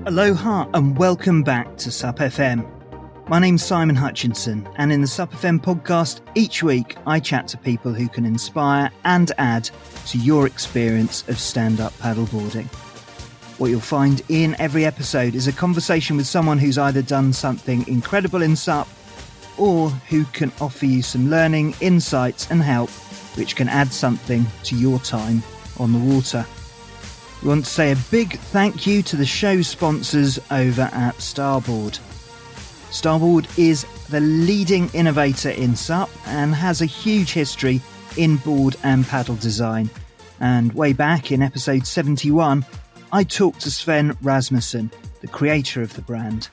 Aloha and welcome back to SUP FM. My name's Simon Hutchinson, and in the SUP FM podcast, each week I chat to people who can inspire and add to your experience of stand-up paddleboarding. What you'll find in every episode is a conversation with someone who's either done something incredible in SUP or who can offer you some learning, insights and help which can add something to your time on the water. We want to say a big thank you to the show sponsors over at Starboard. Starboard is the leading innovator in SUP and has a huge history in board and paddle design. And way back in episode 71, I talked to Sven Rasmussen, the creator of the brand.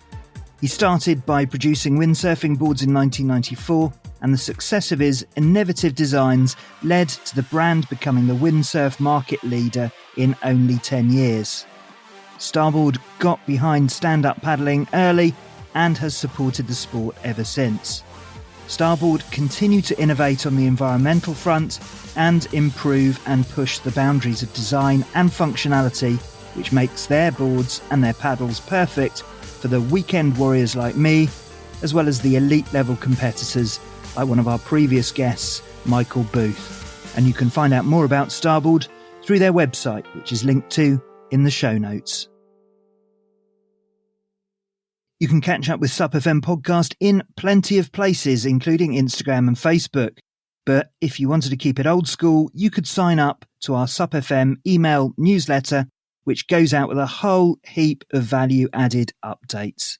He started by producing windsurfing boards in 1994, and the success of his innovative designs led to the brand becoming the windsurf market leader in only 10 years. Starboard got behind stand-up paddling early and has supported the sport ever since. Starboard continue to innovate on the environmental front and improve and push the boundaries of design and functionality, which makes their boards and their paddles perfect for the weekend warriors like me, as well as the elite level competitors like one of our previous guests, Michael Booth. And you can find out more about Starboard through their website, which is linked to in the show notes. You can catch up with SUP FM podcast in plenty of places, including Instagram and Facebook. But if you wanted to keep it old school, you could sign up to our SUP FM email newsletter, which goes out with a whole heap of value-added updates.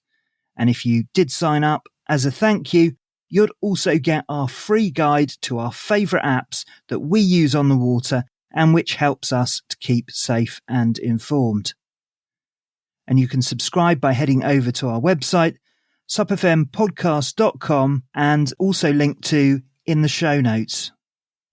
And if you did sign up, as a thank you, you'd also get our free guide to our favourite apps that we use on the water and which helps us to keep safe and informed. And you can subscribe by heading over to our website, supfmpodcast.com, and also linked to in the show notes.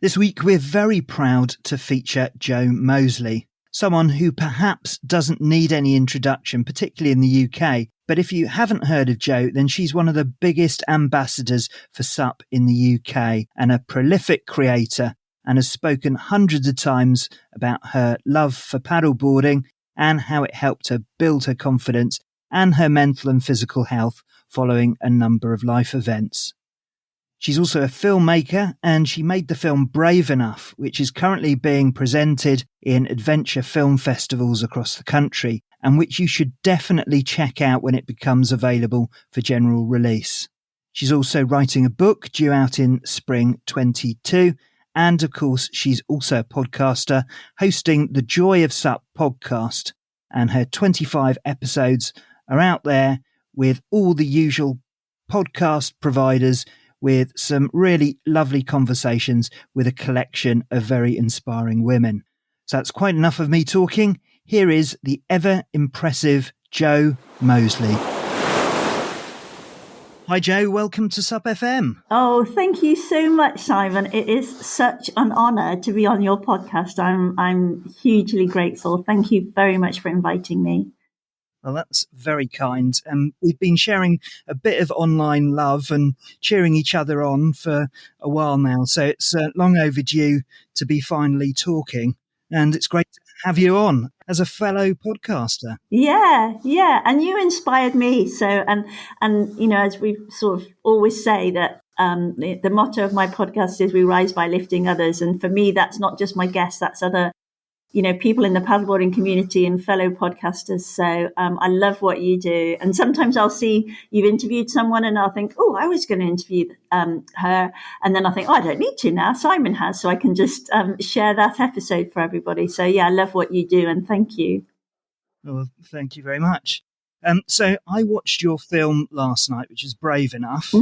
This week, we're very proud to feature Jo Moseley, someone who perhaps doesn't need any introduction, particularly in the UK. But if you haven't heard of Jo, then she's one of the biggest ambassadors for SUP in the UK and a prolific creator, and has spoken hundreds of times about her love for paddleboarding and how it helped her build her confidence and her mental and physical health following a number of life events. She's also a filmmaker, and she made the film Brave Enough, which is currently being presented in adventure film festivals across the country, and which you should definitely check out when it becomes available for general release. She's also writing a book due out in spring 22, and of course she's also a podcaster, hosting the Joy of SUP podcast, and her 25 episodes are out there with all the usual podcast providers, with some really lovely conversations with a collection of very inspiring women. So that's quite enough of me talking. Here is the ever impressive Jo Moseley. Hi Jo, welcome to SUP FM. Oh, thank you so much, Simon. It is such an honour to be on your podcast. I'm hugely grateful. Thank you very much for inviting me. Well, that's very kind. We've been sharing a bit of online love and cheering each other on for a while now, so it's long overdue to be finally talking. And it's great to have you on as a fellow podcaster. Yeah. And you inspired me. So, and you know, as we sort of always say that the motto of my podcast is we rise by lifting others. And for me, that's not just my guests, that's other, you know, people in the paddleboarding community and fellow podcasters. So I love what you do. And sometimes I'll see you've interviewed someone and I'll think, oh, I was going to interview her. And then I think, oh, I don't need to now. Simon has, so I can just share that episode for everybody. So yeah, I love what you do. And thank you. Well, thank you very much. So I watched your film last night, which is Brave Enough,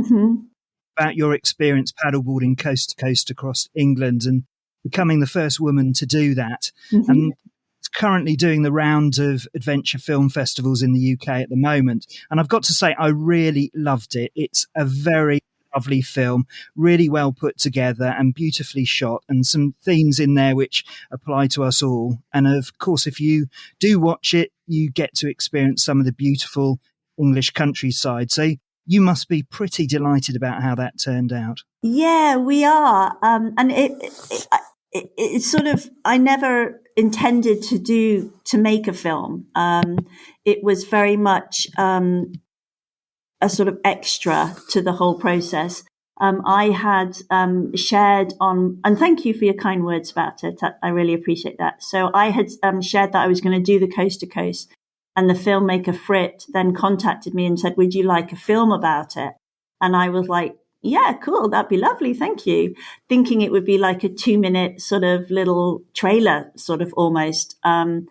about your experience paddleboarding coast to coast across England and becoming the first woman to do that. And it's currently doing the round of adventure film festivals in the UK at the moment. And I've got to say, I really loved it. It's a very lovely film, really well put together and beautifully shot, and some themes in there which apply to us all. And of course, if you do watch it, you get to experience some of the beautiful English countryside. So you must be pretty delighted about how that turned out. Yeah, we are. And it's sort of, I never intended to make a film. It was very much a sort of extra to the whole process. I had shared on, and thank you for your kind words about it. I really appreciate that. So I had shared that I was going to do the Coast to Coast, and the filmmaker Frit then contacted me and said, "Would you like a film about it?" And I was like, "Yeah, cool, that'd be lovely, thank you." Thinking it would be like a 2-minute sort of little trailer, sort of almost, and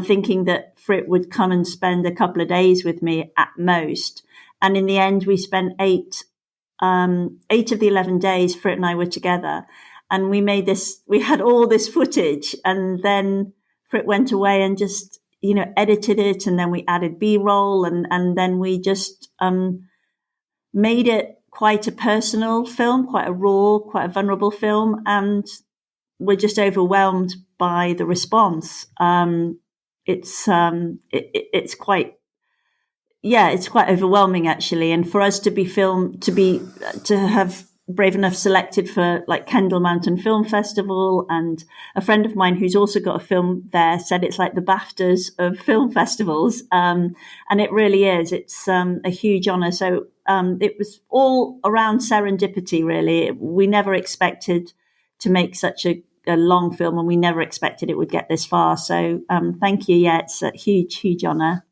thinking that Frit would come and spend a couple of days with me at most. And in the end, we spent 8 of the 11 days, Frit and I were together, and we had all this footage, and then Frit went away and just, edited it, and then we added B-roll, and then we just made it quite a personal film, quite a raw, quite a vulnerable film, and we're just overwhelmed by the response. It's quite, it's quite overwhelming actually. And for us to have Brave Enough selected for like Kendal Mountain Film Festival, and a friend of mine who's also got a film there said it's like the BAFTAs of film festivals. And it really is. It's a huge honor. So it was all around serendipity, really. We never expected to make such a long film, and we never expected it would get this far. So thank you. Yeah, it's a huge, huge honor.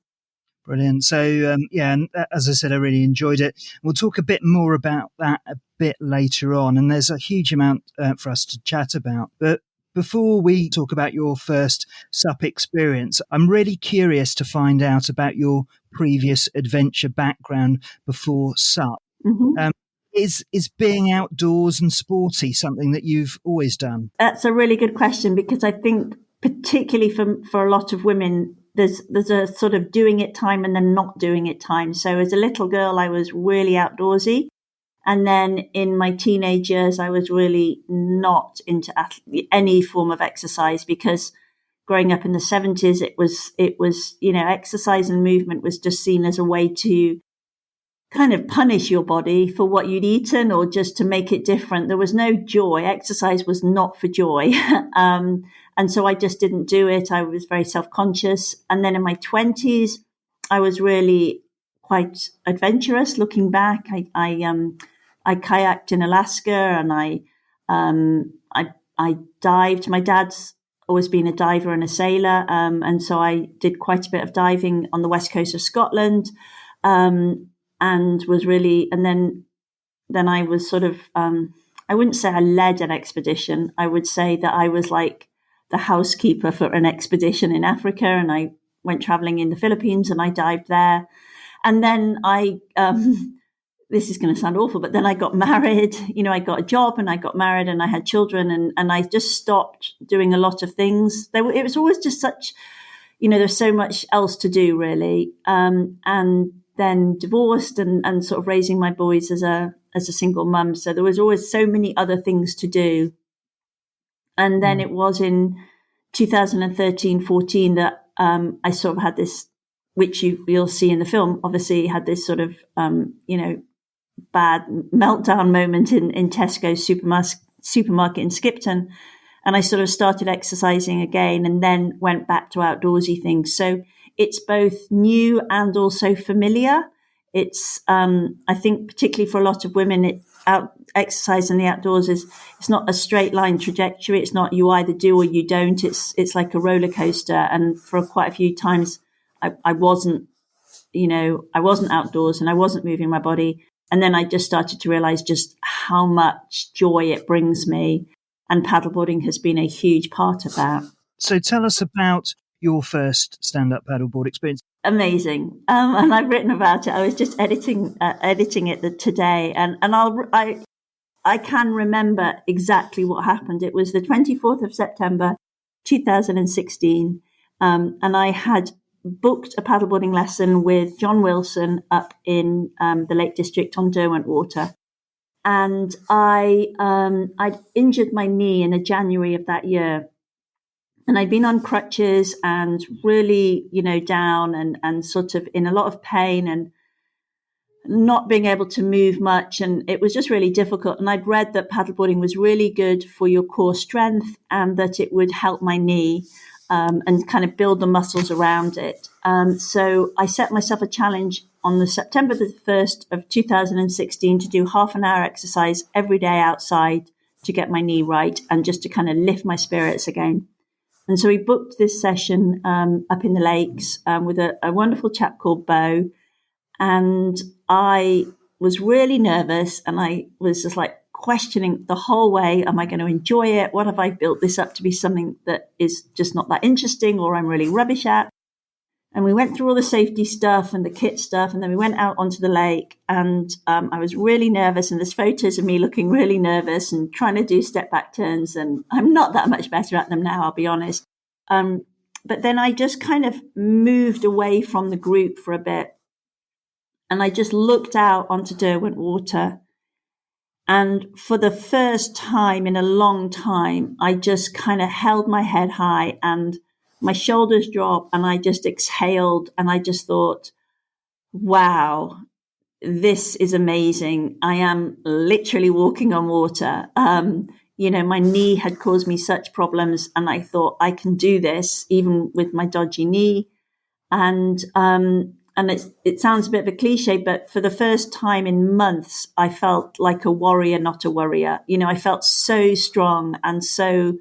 Brilliant. So, and as I said, I really enjoyed it. We'll talk a bit more about that a bit later on, and there's a huge amount for us to chat about. But before we talk about your first SUP experience, I'm really curious to find out about your previous adventure background before SUP. Mm-hmm. Is being outdoors and sporty something that you've always done? That's a really good question, because I think particularly for a lot of women, there's a sort of doing it time and then not doing it time. So as a little girl, I was really outdoorsy. And then in my teenage years, I was really not into any form of exercise, because growing up in the 70s, it was, exercise and movement was just seen as a way to kind of punish your body for what you'd eaten, or just to make it different. There was no joy. Exercise was not for joy. And so I just didn't do it. I was very self-conscious. And then in my 20s, I was really quite adventurous. Looking back, I kayaked in Alaska, and I dived. My dad's always been a diver and a sailor. And so I did quite a bit of diving on the west coast of Scotland. And was really, and then I was sort of, I wouldn't say I led an expedition. I would say that I was like the housekeeper for an expedition in Africa, and I went traveling in the Philippines, and I dived there. And then this is going to sound awful, but then I got married. I got a job, and I got married, and I had children, and I just stopped doing a lot of things. It was always just such, there's so much else to do, really. And then divorced and sort of raising my boys as a single mum. So there was always so many other things to do. And then it was in 2013-14 that I sort of had this, which you'll see in the film, obviously had this sort of, bad meltdown moment in Tesco's supermarket in Skipton. And I sort of started exercising again, and then went back to outdoorsy things. So it's both new and also familiar. It's, I think, particularly for a lot of women, exercise in the outdoors it's not a straight line trajectory. It's not you either do or you don't. It's like a roller coaster. And for quite a few times, I wasn't outdoors, and I wasn't moving my body. And then I just started to realize just how much joy it brings me. And paddleboarding has been a huge part of that. So tell us about your first stand-up paddleboard experience. Amazing. And I've written about it. I was just editing it today, and I can remember exactly what happened. It was the 24th of September, 2016. And I had booked a paddleboarding lesson with John Wilson up in the Lake District on Derwentwater. And I'd injured my knee in January of that year. And I'd been on crutches and really, down and sort of in a lot of pain. And not being able to move much, and it was just really difficult. And I'd read that paddleboarding was really good for your core strength and that it would help my knee and kind of build the muscles around it. So I set myself a challenge on the September the 1st of 2016 to do half an hour exercise every day outside to get my knee right and just to kind of lift my spirits again. And so we booked this session up in the lakes with a wonderful chap called Bo. And I was really nervous, and I was just like questioning the whole way, am I going to enjoy it? What have I built this up to be something that is just not that interesting or I'm really rubbish at? And we went through all the safety stuff and the kit stuff, and then we went out onto the lake, and I was really nervous, and there's photos of me looking really nervous and trying to do step back turns, and I'm not that much better at them now, I'll be honest. But then I just kind of moved away from the group for a bit, and I just looked out onto Derwent Water. And for the first time in a long time, I just kind of held my head high and my shoulders dropped, and I just exhaled, and I just thought, wow, this is amazing. I am literally walking on water. My knee had caused me such problems, and I thought I can do this even with my dodgy knee. And it sounds a bit of a cliche, but for the first time in months, I felt like a warrior, not a worrier. I felt so strong and so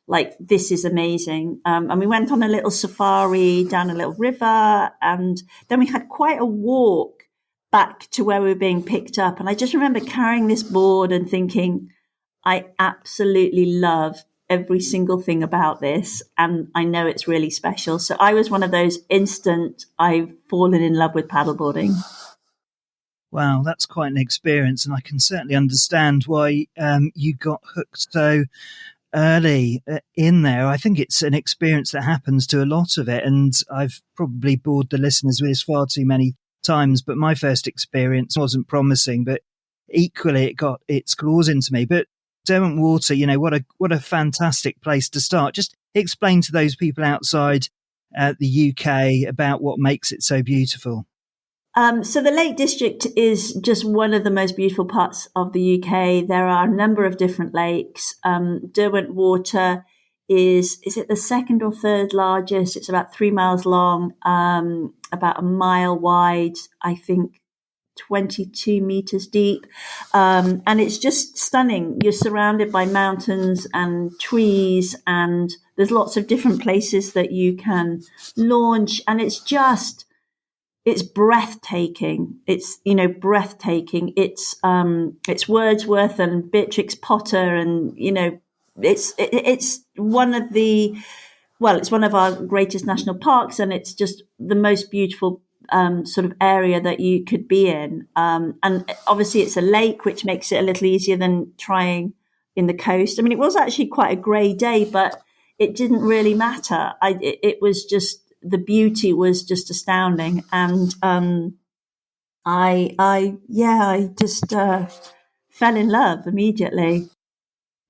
like, this is amazing. And we went on a little safari down a little river, and then we had quite a walk back to where we were being picked up. And I just remember carrying this board and thinking, I absolutely love every single thing about this, and I know it's really special. So I was one of those instant, I've fallen in love with paddleboarding. Wow, that's quite an experience, and I can certainly understand why you got hooked so early in there. I think it's an experience that happens to a lot of it, and I've probably bored the listeners with this far too many times, but my first experience wasn't promising, but equally it got its claws into me. But Derwent Water, what a fantastic place to start. Just explain to those people outside the UK about what makes it so beautiful. So the Lake District is just one of the most beautiful parts of the UK. There are a number of different lakes. Derwent Water is it the second or third largest? It's about 3 miles long, about a mile wide, I think 22 meters deep. And it's just stunning. You're surrounded by mountains and trees, and there's lots of different places that you can launch. And it's breathtaking. It's, breathtaking. It's Wordsworth and Beatrix Potter, and, it's one of it's one of our greatest national parks, and it's just the most beautiful sort of area that you could be in. And obviously it's a lake, which makes it a little easier than trying in the coast. I mean, it was actually quite a grey day, but it didn't really matter. It was just, the beauty was just astounding. And I just fell in love immediately.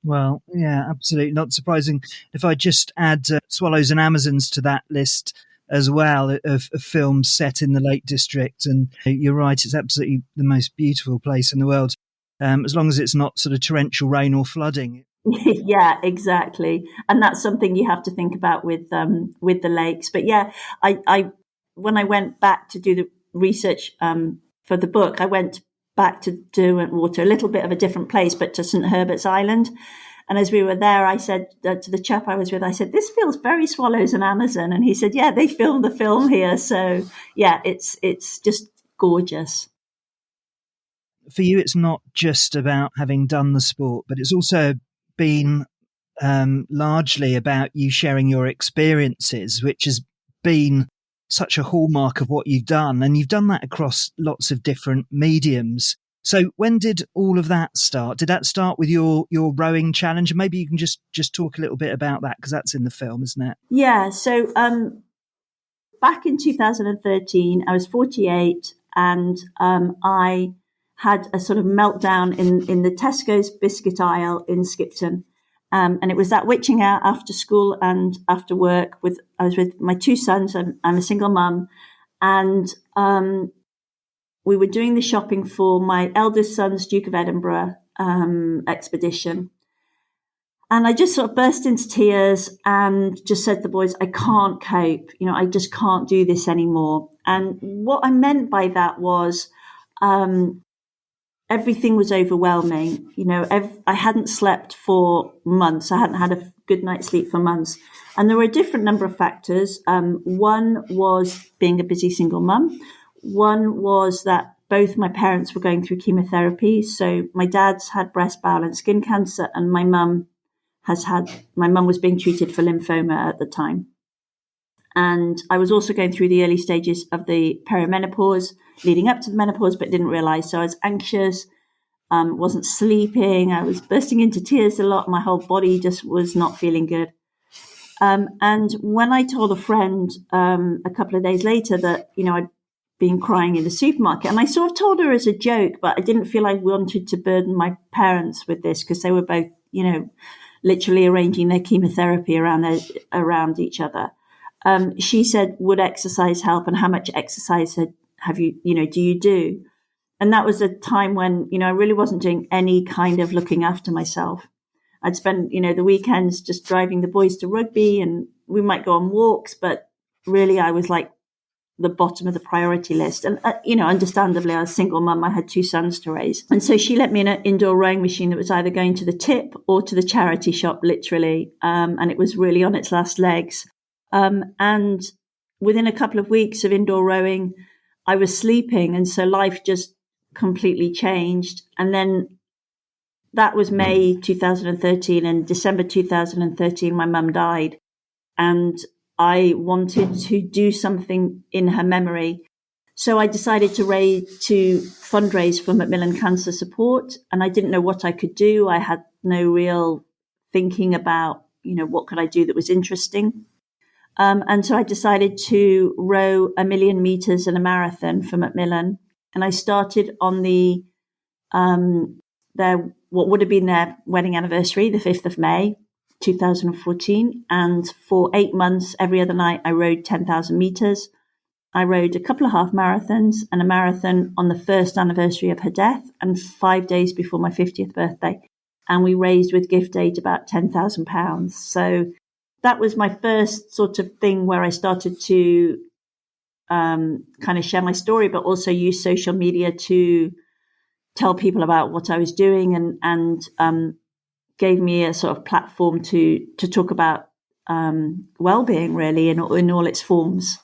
Well, yeah, absolutely. Not surprising. If I just add Swallows and Amazons to that list as well of films set in the Lake District, and you're right, it's absolutely the most beautiful place in the world, as long as it's not sort of torrential rain or flooding. Yeah, exactly. And that's something you have to think about with the lakes. But yeah, I when I went back to do the research for the book, I went back to Derwent Water, a little bit of a different place, but to St Herbert's Island. And as we were there, I said to the chap I was with, I said, this feels very Swallows and Amazon. And he said, yeah, they filmed the film here. So yeah, it's just gorgeous. For you, it's not just about having done the sport, but it's also been largely about you sharing your experiences, which has been such a hallmark of what you've done. And you've done that across lots of different mediums. So when did all of that start? Did that start with your rowing challenge? And maybe you can just talk a little bit about that, because that's in the film, isn't it? Yeah. So back in 2013, I was 48, and I had a sort of meltdown in the Tesco's biscuit aisle in Skipton. And it was that witching hour after school and after work. I was with my two sons. I'm a single mum. And we were doing the shopping for my eldest son's Duke of Edinburgh expedition. And I just sort of burst into tears and just said to the boys, I can't cope. I just can't do this anymore. And what I meant by that was everything was overwhelming. I hadn't slept for months. I hadn't had a good night's sleep for months. And there were a different number of factors. One was being a busy single mum. One was that both my parents were going through chemotherapy. So my dad's had breast, bowel and skin cancer, and my mum was being treated for lymphoma at the time. And I was also going through the early stages of the perimenopause leading up to the menopause, but didn't realize. So I was anxious, wasn't sleeping. I was bursting into tears a lot. My whole body just was not feeling good. And when I told a friend a couple of days later that, I'd been crying in the supermarket, and I sort of told her as a joke, but I didn't feel I wanted to burden my parents with this because they were both, literally arranging their chemotherapy around each other. She said, would exercise help, and how much exercise do you do? And that was a time when, I really wasn't doing any kind of looking after myself. I'd spend, the weekends just driving the boys to rugby, and we might go on walks, but really I was like the bottom of the priority list. And, understandably, I was a single mum. I had 2 sons to raise. And so she let me in an indoor rowing machine that was either going to the tip or to the charity shop, literally. And it was really on its last legs. And within a couple of weeks of indoor rowing, I was sleeping. And so life just completely changed. And then that was May 2013, and December 2013, my mum died. And I wanted to do something in her memory. So I decided to fundraise for Macmillan Cancer Support. And I didn't know what I could do. I had no real thinking about, what could I do that was interesting. And so I decided to row 1 million meters in a marathon for Macmillan. And I started on what would have been their wedding anniversary, the 5th of May, 2014. And for 8 months, every other night, I rowed 10,000 meters. I rowed a couple of half marathons and a marathon on the first anniversary of her death and 5 days before my 50th birthday. And we raised with gift aid about £10,000. So that was my first sort of thing where I started to kind of share my story, but also use social media to tell people about what I was doing, and gave me a sort of platform to talk about well-being, really, in all its forms.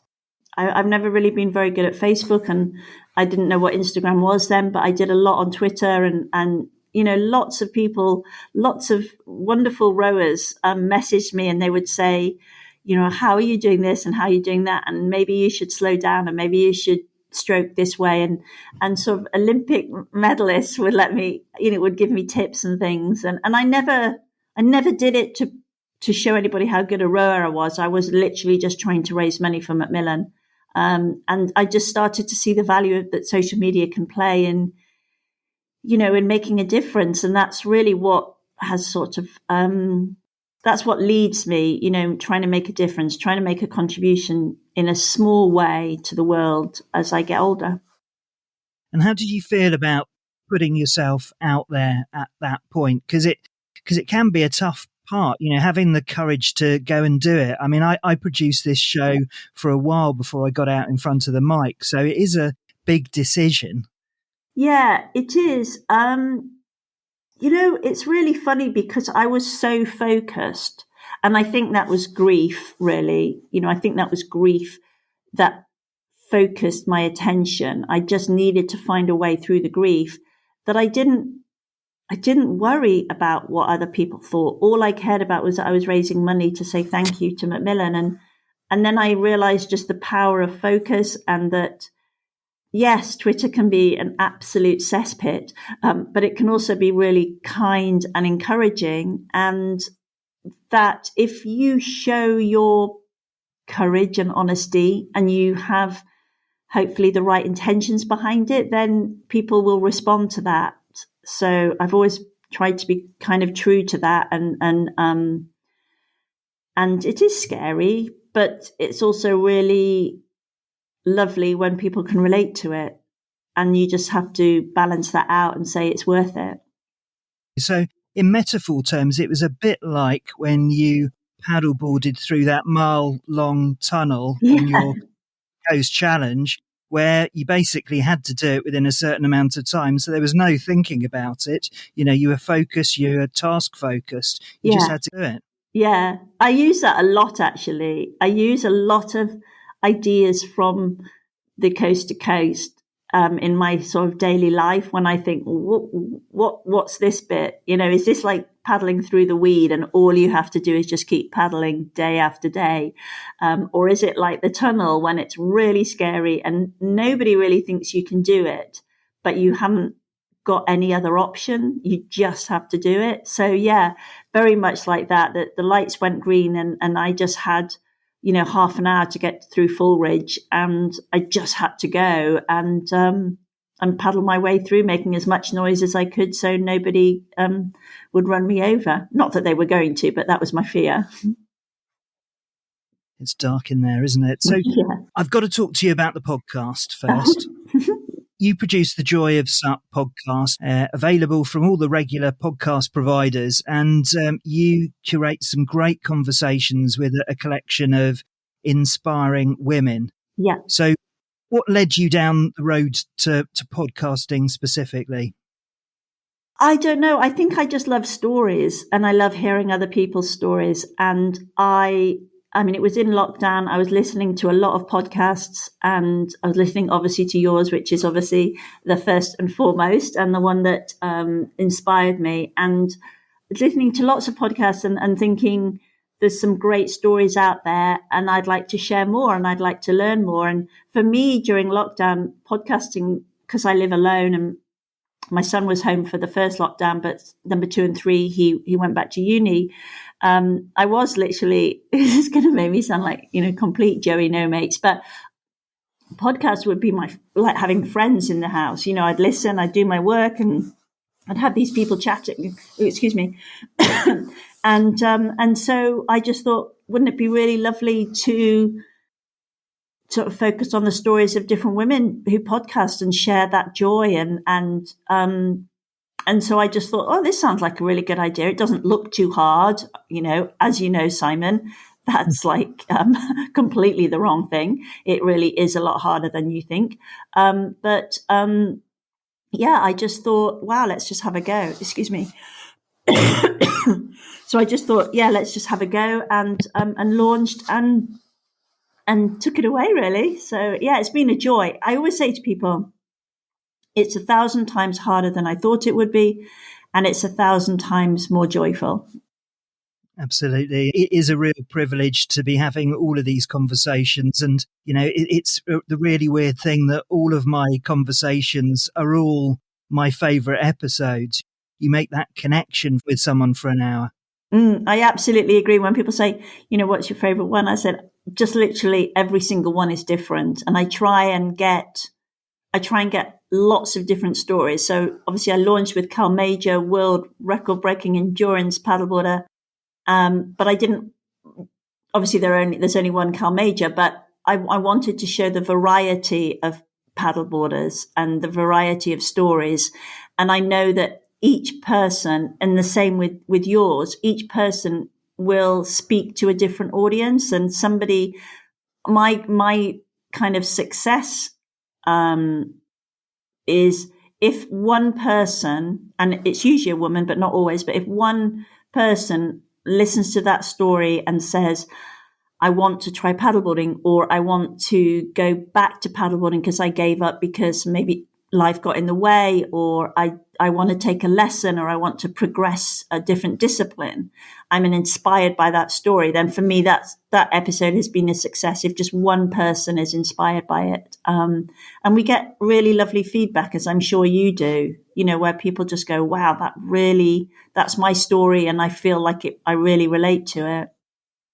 I've never really been very good at Facebook, and I didn't know what Instagram was then, but I did a lot on Twitter, and lots of people, lots of wonderful rowers messaged me, and they would say, how are you doing this and how are you doing that? And maybe you should slow down, and maybe you should stroke this way. And sort of Olympic medalists would would give me tips and things. And I never did it to show anybody how good a rower I was. I was literally just trying to raise money for Macmillan. And I just started to see the value that social media can play in making a difference. And that's really what has sort of, that's what leads me, trying to make a difference, trying to make a contribution in a small way to the world as I get older. And how did you feel about putting yourself out there at that point? Because it can be a tough part, having the courage to go and do it. I mean, I produced this show for a while before I got out in front of the mic. So it is a big decision. Yeah, it is. It's really funny because I was so focused, and I think that was grief, really. I think that was grief that focused my attention. I just needed to find a way through the grief that I didn't worry about what other people thought. All I cared about was that I was raising money to say thank you to Macmillan. And then I realized just the power of focus, and that yes, Twitter can be an absolute cesspit, but it can also be really kind and encouraging. And that if you show your courage and honesty, and you have hopefully the right intentions behind it, then people will respond to that. So I've always tried to be kind of true to that. And it is scary, but it's also really lovely when people can relate to it. and you just have to balance that out and say it's worth it. So in metaphor terms, it was a bit like when you paddleboarded through that mile-long tunnel on your Coast Challenge, where you basically had to do it within a certain amount of time. So there was no thinking about it. You were focused, you were task focused. You just had to do it. Yeah, I use that a lot, actually. I use a lot of ideas from the coast to coast in my sort of daily life when I think, what's this bit? Is this like paddling through the weed and all you have to do is just keep paddling day after day? Or is it like the tunnel when it's really scary and nobody really thinks you can do it, but you haven't got any other option? You just have to do it. So yeah, very much like that the lights went green and I just had half an hour to get through Fulridge, and I just had to go and paddle my way through, making as much noise as I could so nobody would run me over. Not that they were going to, but that was my fear. It's dark in there, isn't it? So yeah. I've got to talk to you about the podcast first. You produce the Joy of SUP podcast, available from all the regular podcast providers, and you curate some great conversations with a collection of inspiring women. Yeah. So what led you down the road to podcasting specifically? I don't know. I think I just love stories and I love hearing other people's stories. And I mean, it was in lockdown. I was listening to a lot of podcasts and I was listening obviously to yours, which is obviously the first and foremost and the one that inspired me. And listening to lots of podcasts and thinking there's some great stories out there and I'd like to share more and I'd like to learn more. And for me during lockdown, podcasting, because I live alone and my son was home for the first lockdown, but number 2 and 3, he went back to uni. I was literally, this is going to make me sound like, complete Joey no mates, but podcasts would be like having friends in the house. I'd listen, I'd do my work and I'd have these people chatting, excuse me. And so I just thought, wouldn't it be really lovely to sort of focus on the stories of different women who podcast and share that joy and so I just thought, this sounds like a really good idea. It doesn't look too hard, as you know, Simon, that's like completely the wrong thing. It really is a lot harder than you think. But I just thought, wow, let's just have a go. Excuse me. So I just thought, let's just have a go and launched and took it away, really. So, it's been a joy. I always say to people, it's 1,000 times harder than I thought it would be, and it's 1,000 times more joyful. Absolutely. It is a real privilege to be having all of these conversations. And, it's the really weird thing that all of my conversations are all my favourite episodes. You make that connection with someone for an hour. I absolutely agree. When people say, what's your favourite one? I said, just literally every single one is different. And I try and get lots of different stories. So obviously I launched with Carl Major, world record breaking endurance paddleboarder. But I didn't, obviously there's only one Carl Major, but I wanted to show the variety of paddleboarders and the variety of stories. And I know that each person, and the same with yours, each person will speak to a different audience. And my kind of success is if one person, and it's usually a woman, but not always, but if one person listens to that story and says, I want to try paddleboarding, or I want to go back to paddleboarding because I gave up because maybe life got in the way, or I want to take a lesson, or I want to progress a different discipline. I'm inspired by that story. Then for me, that episode has been a success if just one person is inspired by it. And we get really lovely feedback, as I'm sure you do, where people just go, wow, that's my story. And I feel like I really relate to it.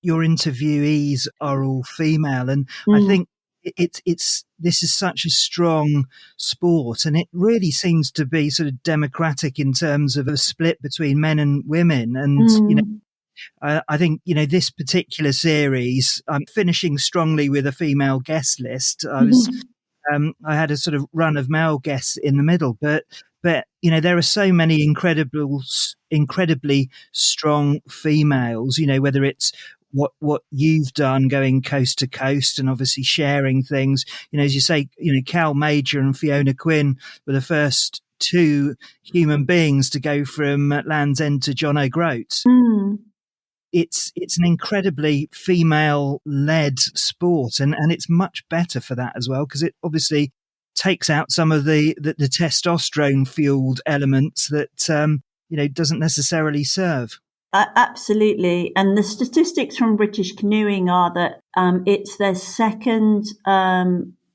Your interviewees are all female. And I think this is such a strong sport, and it really seems to be sort of democratic in terms of a split between men and women. And, I think, this particular series, I'm finishing strongly with a female guest list. I was I had a sort of run of male guests in the middle, but there are so many incredibly strong females. Whether it's what you've done, going coast to coast, and obviously sharing things. As you say, Cal Major and Fiona Quinn were the first two human beings to go from Land's End to John O'Groats. It's an incredibly female-led sport, and it's much better for that as well, because it obviously takes out some of the testosterone-fueled elements that doesn't necessarily serve. Absolutely, and the statistics from British Canoeing are that it's their second,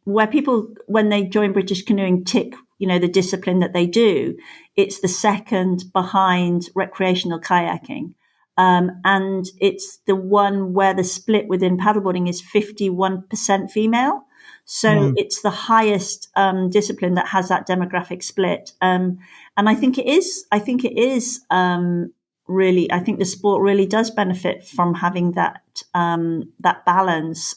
where people, when they join British Canoeing, tick the discipline that they do. It's the second behind recreational kayaking. And it's the one where the split within paddleboarding is 51% female. So it's the highest discipline that has that demographic split. And I think it is really, I think the sport really does benefit from having that balance.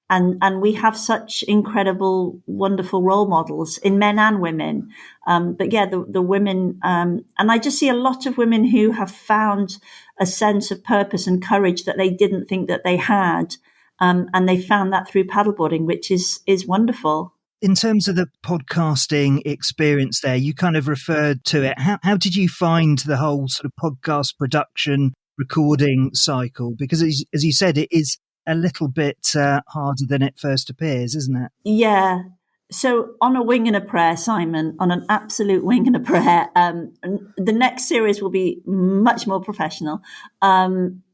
And we have such incredible, wonderful role models in men and women. But yeah, the women, and I just see a lot of women who have found a sense of purpose and courage that they didn't think that they had. And they found that through paddleboarding, which is wonderful. In terms of the podcasting experience there, you kind of referred to it. How did you find the whole sort of podcast production recording cycle? Because as you said, it is a little bit harder than it first appears, isn't it? Yeah. So on a wing and a prayer, Simon, on an absolute wing and a prayer, the next series will be much more professional.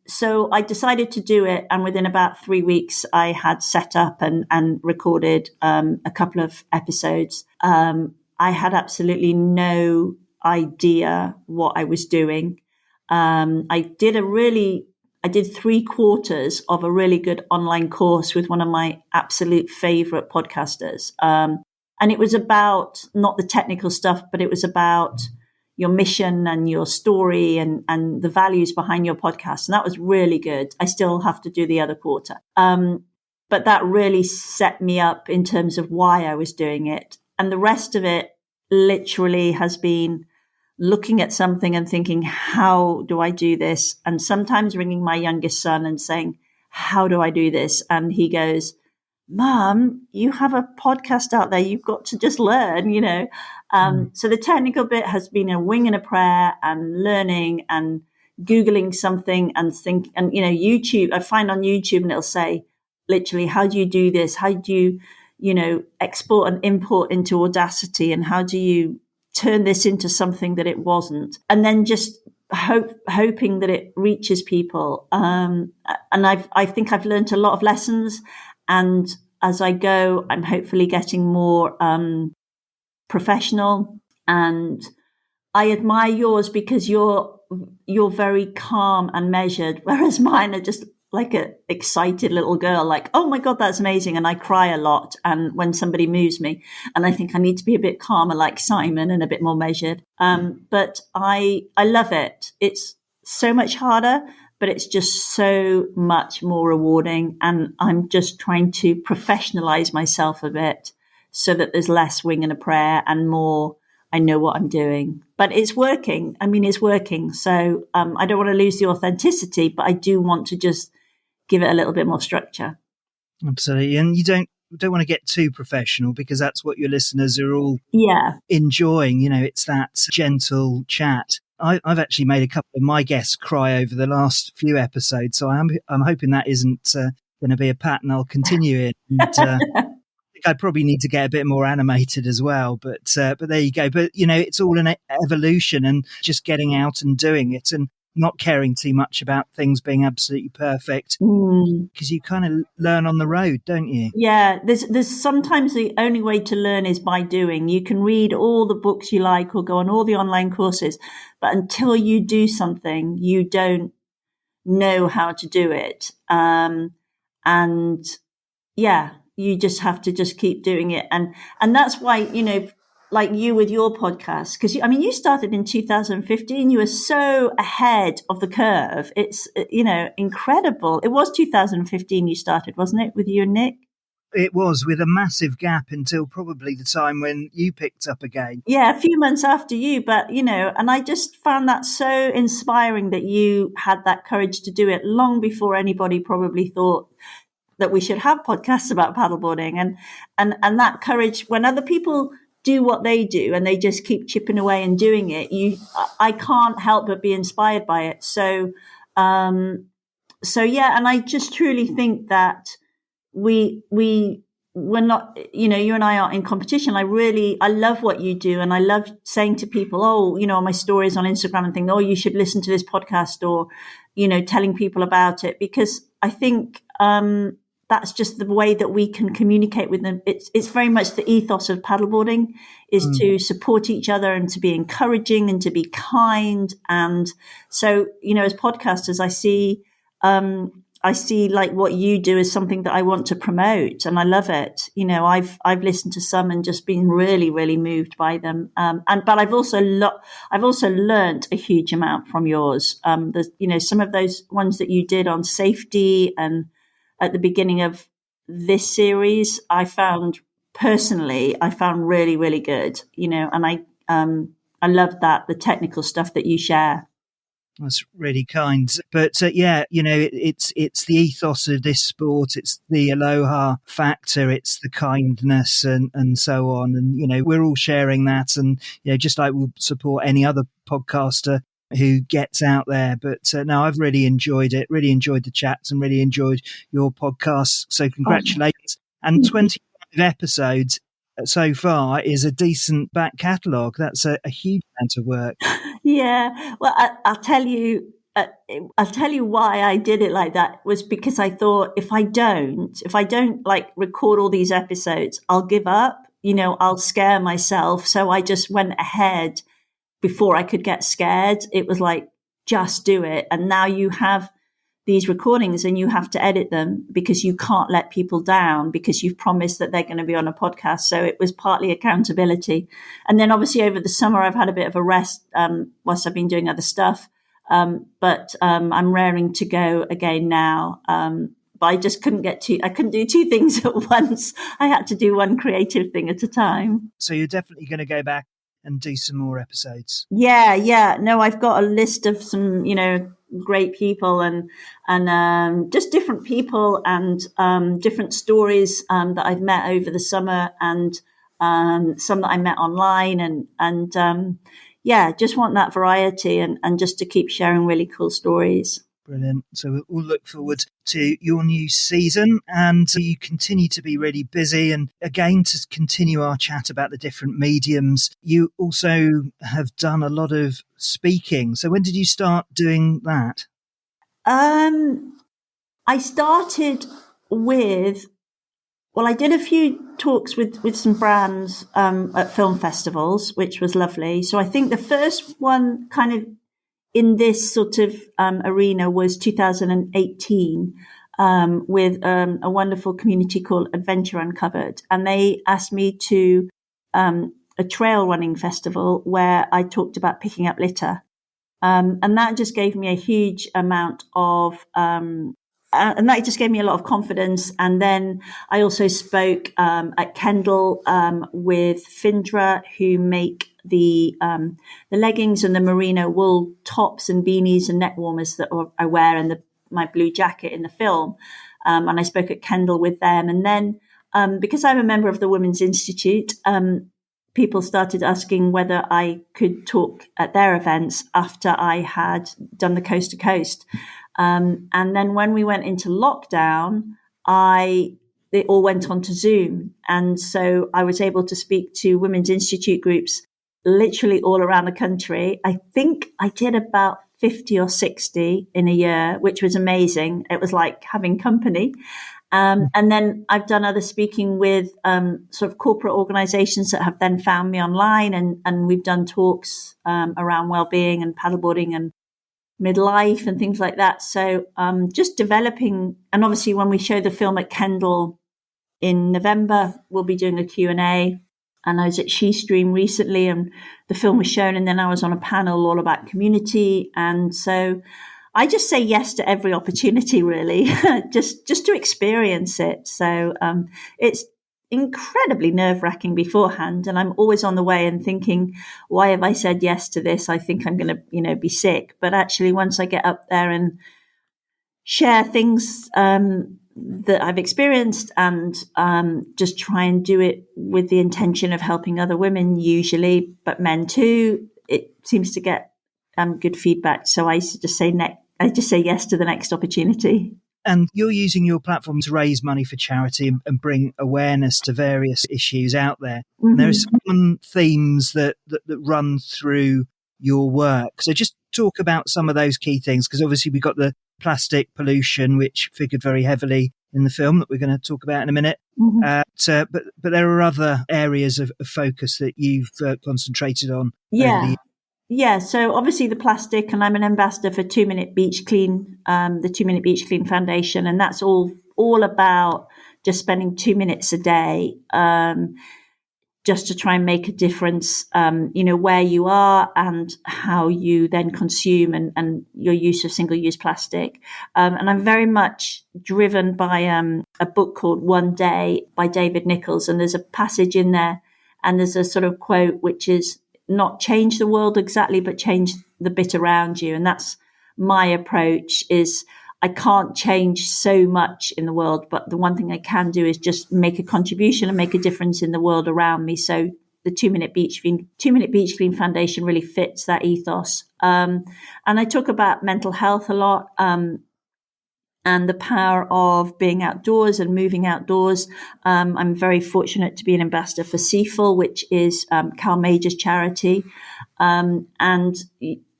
So I decided to do it. And within about 3 weeks, I had set up and recorded a couple of episodes. I had absolutely no idea what I was doing. I did 3 quarters of a really good online course with one of my absolute favorite podcasters. And it was about not the technical stuff, but it was about your mission and your story and the values behind your podcast. And that was really good. I still have to do the other quarter. But that really set me up in terms of why I was doing it. And the rest of it literally has been looking at something and thinking, how do I do this? And sometimes ringing my youngest son and saying, how do I do this? And he goes, Mom, you have a podcast out there. You've got to just learn, So the technical bit has been a wing and a prayer and learning and Googling something and YouTube. I find on YouTube and it'll say literally, how do you do this? How do you, export and import into Audacity? And how do you turn this into something that it wasn't? And then just hoping that it reaches people. And I think I've learned a lot of lessons. And as I go, I'm hopefully getting more professional. And I admire yours because you're very calm and measured, whereas mine are just like an excited little girl, like, oh my God, that's amazing. And I cry a lot. And when somebody moves me, and I think I need to be a bit calmer like Simon and a bit more measured. But I love it. It's so much harder, but it's just so much more rewarding. And I'm just trying to professionalize myself a bit so that there's less wing and a prayer and more I know what I'm doing. But it's working. I mean, it's working. So I don't want to lose the authenticity, but I do want to just give it a little bit more structure. Absolutely. And you don't want to get too professional because that's what your listeners are all enjoying. It's that gentle chat. I've actually made a couple of my guests cry over the last few episodes, so I'm hoping that isn't going to be a pattern I'll continue in. And, I probably need to get a bit more animated as well, but there you go. But it's all an evolution and just getting out and doing it and not caring too much about things being absolutely perfect because you kind of learn on the road, don't you? Yeah, there's sometimes the only way to learn is by doing. You can read all the books you like or go on all the online courses, but until you do something, you don't know how to do it. And yeah, you just have to just keep doing it. And that's why, like you with your podcast, because you started in 2015, you were so ahead of the curve. It's, incredible. It was 2015 you started, wasn't it, with you and Nick? It was, with a massive gap until probably the time when you picked up again. Yeah, a few months after you, but and I just found that so inspiring that you had that courage to do it long before anybody probably thought that we should have podcasts about paddleboarding, and that courage when other people do what they do and they just keep chipping away and doing it. I can't help but be inspired by it. So yeah, and I just truly think that we're not, you and I aren't in competition. I love what you do. And I love saying to people, on my stories on Instagram and think, you should listen to this podcast, or, telling people about it, because I think, that's just the way that we can communicate with them. It's very much the ethos of paddleboarding is to support each other and to be encouraging and to be kind. And so, as podcasters, I see like what you do is something that I want to promote, and I love it. I've listened to some and just been really, really moved by them. But I've also learnt a huge amount from yours. There's, some of those ones that you did on safety and at the beginning of this series, I found really, really good. And I love that, the technical stuff that you share. That's really kind. But it's the ethos of this sport. It's the aloha factor. It's the kindness and so on. And, we're all sharing that. And, just like we'll support any other podcaster who gets out there. But no, I've really enjoyed it, really enjoyed the chats and really enjoyed your podcast. So congratulations. And 25 episodes so far is a decent back catalogue. That's a huge amount of work. Yeah. Well, I'll tell you why I did it like that was because I thought if I don't like record all these episodes, I'll give up, I'll scare myself. So I just went ahead before I could get scared. It was like, just do it. And now you have these recordings and you have to edit them because you can't let people down because you've promised that they're going to be on a podcast. So it was partly accountability. And then obviously over the summer, I've had a bit of a rest whilst I've been doing other stuff. But I'm raring to go again now. But I just I couldn't do two things at once. I had to do one creative thing at a time. So you're definitely going to go back and do some more episodes. Yeah. No, I've got a list of some, great people and just different people and different stories that I've met over the summer and some that I met online and just want that variety and just to keep sharing really cool stories. Brilliant. So we'll look forward to your new season, and you continue to be really busy. And again, to continue our chat about the different mediums, you also have done a lot of speaking. So when did you start doing that? I started I did a few talks with some brands at film festivals, which was lovely. So I think the first one kind of in this sort of arena was 2018 with a wonderful community called Adventure Uncovered. And they asked me to a trail running festival where I talked about picking up litter. And that just gave me a huge amount of and that just gave me a lot of confidence. And then I also spoke at Kendal with Findra, who make the leggings and the merino wool tops and beanies and neck warmers that I wear and my blue jacket in the film. And I spoke at Kendal with them. And then because I'm a member of the Women's Institute, people started asking whether I could talk at their events after I had done the coast to coast. And then when we went into lockdown, they all went on to Zoom. And so I was able to speak to Women's Institute groups literally all around the country. I think I did about 50 or 60 in a year, which was amazing. It was like having company. And then I've done other speaking with sort of corporate organizations that have then found me online. And we've done talks around well-being and paddleboarding and midlife and things like that. So just developing. And obviously when we show the film at Kendal in November, we'll be doing a Q&A. And I was at SheStream recently and the film was shown. And then I was on a panel all about community. And so I just say yes to every opportunity, really, just to experience it. So it's incredibly nerve-wracking beforehand, and I'm always on the way and thinking, why have I said yes to this? I think I'm going to, be sick. But actually, once I get up there and share things that I've experienced and just try and do it with the intention of helping other women, usually, but men too, it seems to get good feedback. So I just say yes to the next opportunity. And you're using your platform to raise money for charity and bring awareness to various issues out there. Mm-hmm. And there are some themes that run through your work. So just talk about some of those key things, because obviously we got the plastic pollution, which figured very heavily in the film that we're going to talk about in a minute. Mm-hmm. But there are other areas of focus that you've concentrated on. Yeah, so obviously the plastic, and I'm an ambassador for 2 Minute Beach Clean, the 2 Minute Beach Clean Foundation, and that's all about just spending 2 minutes a day, just to try and make a difference, where you are and how you then consume and your use of single-use plastic. And I'm very much driven by a book called One Day by David Nichols, and there's a passage in there, and there's a sort of quote which is, not change the world exactly, but change the bit around you. And that's my approach. Is I can't change so much in the world, but the one thing I can do is just make a contribution and make a difference in the world around me. So the 2 Minute Beach Clean Foundation really fits that ethos. And I talk about mental health a lot, and the power of being outdoors and moving outdoors. I'm very fortunate to be an ambassador for CFL, which is Cal Major's charity. And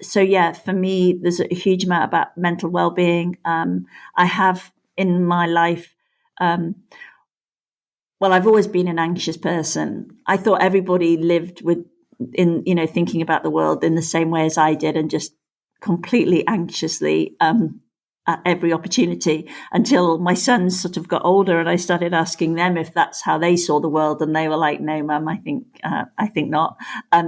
so, yeah, for me, there's a huge amount about mental well-being. I have in my life, I've always been an anxious person. I thought everybody lived thinking about the world in the same way as I did, and just completely anxiously, at every opportunity, until my sons sort of got older and I started asking them if that's how they saw the world, and they were like, no, Mum, I think not.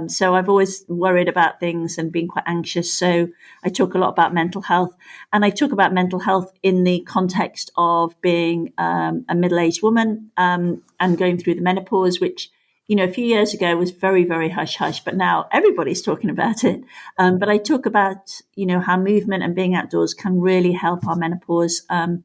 So I've always worried about things and been quite anxious. So I talk a lot about mental health, and I talk about mental health in the context of being a middle-aged woman and going through the menopause, which a few years ago was very, very hush-hush, but now everybody's talking about it. But I talk about, how movement and being outdoors can really help our menopause, and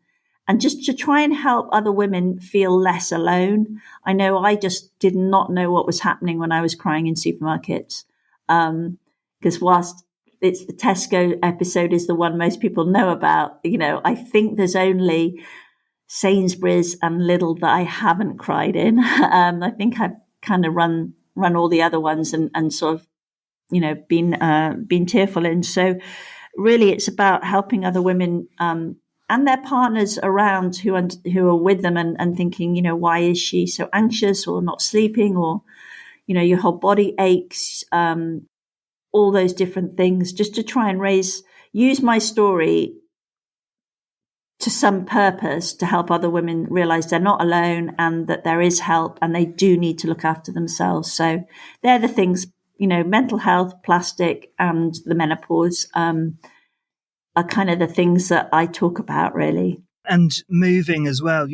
just to try and help other women feel less alone. I know I just did not know what was happening when I was crying in supermarkets, because whilst it's the Tesco episode is the one most people know about, I think there's only Sainsbury's and Lidl that I haven't cried in. I think I've kind of run all the other ones and sort of, been tearful in. So really it's about helping other women, and their partners around who are with them and thinking, why is she so anxious or not sleeping, or, your whole body aches, all those different things, just to try and use my story to some purpose to help other women realize they're not alone and that there is help and they do need to look after themselves. So they're the things, mental health, plastic, and the menopause are kind of the things that I talk about, really. And moving as well,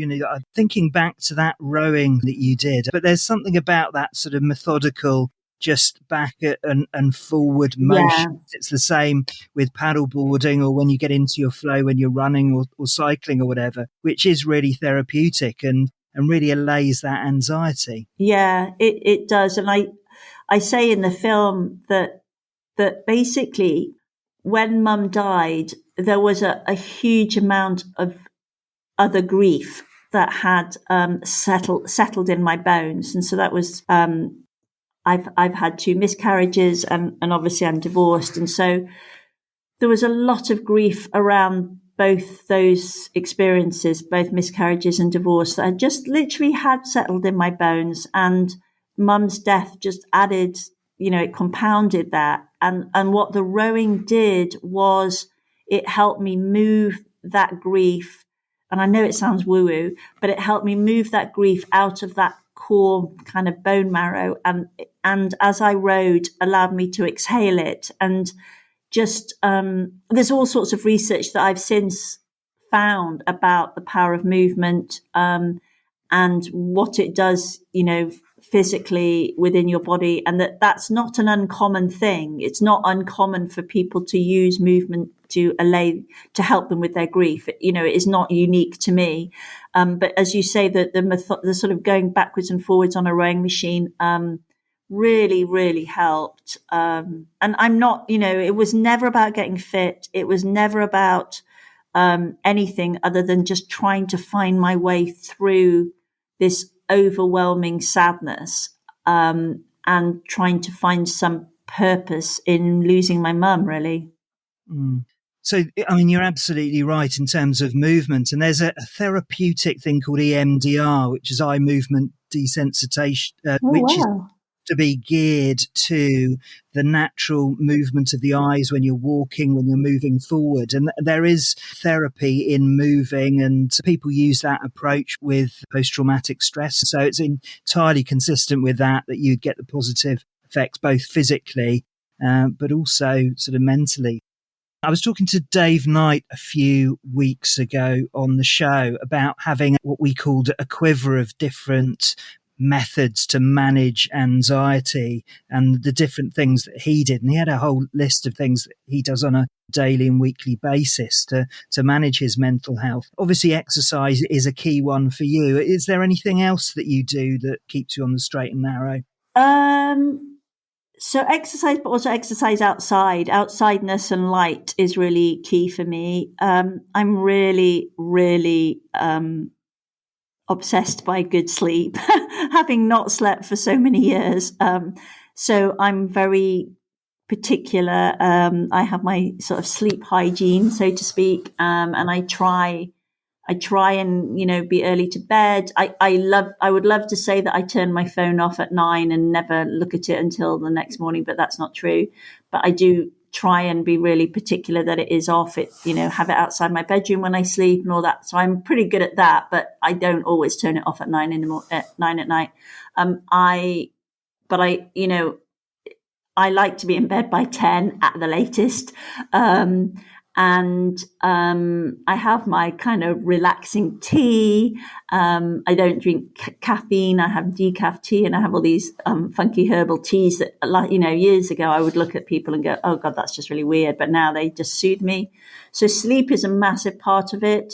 thinking back to that rowing that you did, but there's something about that sort of methodical, just back and forward motion. Yeah. It's the same with paddleboarding, or when you get into your flow when you're running or cycling or whatever, which is really therapeutic and really allays that anxiety. Yeah, it does. And I say in the film that basically when Mum died, there was a huge amount of other grief that had settled in my bones. And so that was I've had 2 miscarriages and obviously I'm divorced. And so there was a lot of grief around both those experiences, both miscarriages and divorce, that I just literally had settled in my bones. And Mum's death just added, it compounded that. And what the rowing did was it helped me move that grief. And I know it sounds woo-woo, but it helped me move that grief out of that core kind of bone marrow, and as I rowed allowed me to exhale it. And just there's all sorts of research that I've since found about the power of movement and what it does, physically within your body, and that's not an uncommon thing. It's not uncommon for people to use movement to help them with their grief. It is not unique to me. But as you say, the sort of going backwards and forwards on a rowing machine really, really helped. And I'm not, it was never about getting fit. It was never about anything other than just trying to find my way through this overwhelming sadness and trying to find some purpose in losing my mum, really. So, I mean, you're absolutely right in terms of movement. And there's a therapeutic thing called EMDR, which is eye movement desensitization, which is to be geared to the natural movement of the eyes when you're walking, when you're moving forward. And there is therapy in moving, and people use that approach with post-traumatic stress. So it's entirely consistent with that you get the positive effects, both physically, but also sort of mentally. I was talking to Dave Knight a few weeks ago on the show about having what we called a quiver of different methods to manage anxiety and the different things that he did. And he had a whole list of things that he does on a daily and weekly basis to manage his mental health. Obviously, exercise is a key one for you. Is there anything else that you do that keeps you on the straight and narrow? So exercise, but also exercise outside. Outsideness and light is really key for me. I'm really, really obsessed by good sleep, having not slept for so many years. So I'm very particular. I have my sort of sleep hygiene, so to speak, and I try and, be early to bed. I would love to say that I turn my phone off at 9 and never look at it until the next morning, but that's not true. But I do try and be really particular that it is off. It, have it outside my bedroom when I sleep and all that. So I'm pretty good at that, but I don't always turn it off at 9 at night. I like to be in bed by 10 at the latest. And I have my kind of relaxing tea. I don't drink caffeine. I have decaf tea, and I have all these funky herbal teas that, years ago I would look at people and go, oh God, that's just really weird. But now they just soothe me. So sleep is a massive part of it.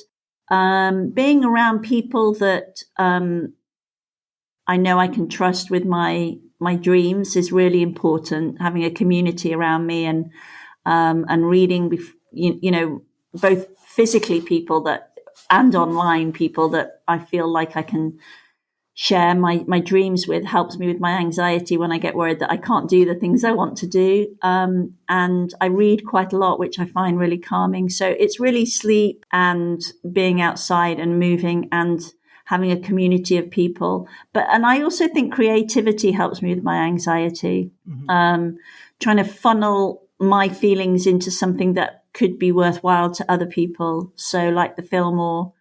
Being around people that I know I can trust with my dreams is really important. Having a community around me and reading both physically people and online people that I feel like I can share my dreams with helps me with my anxiety when I get worried that I can't do the things I want to do. And I read quite a lot, which I find really calming. So it's really sleep and being outside and moving and having a community of people. And I also think creativity helps me with my anxiety. Mm-hmm. Trying to funnel my feelings into something that could be worthwhile to other people. So like the film or,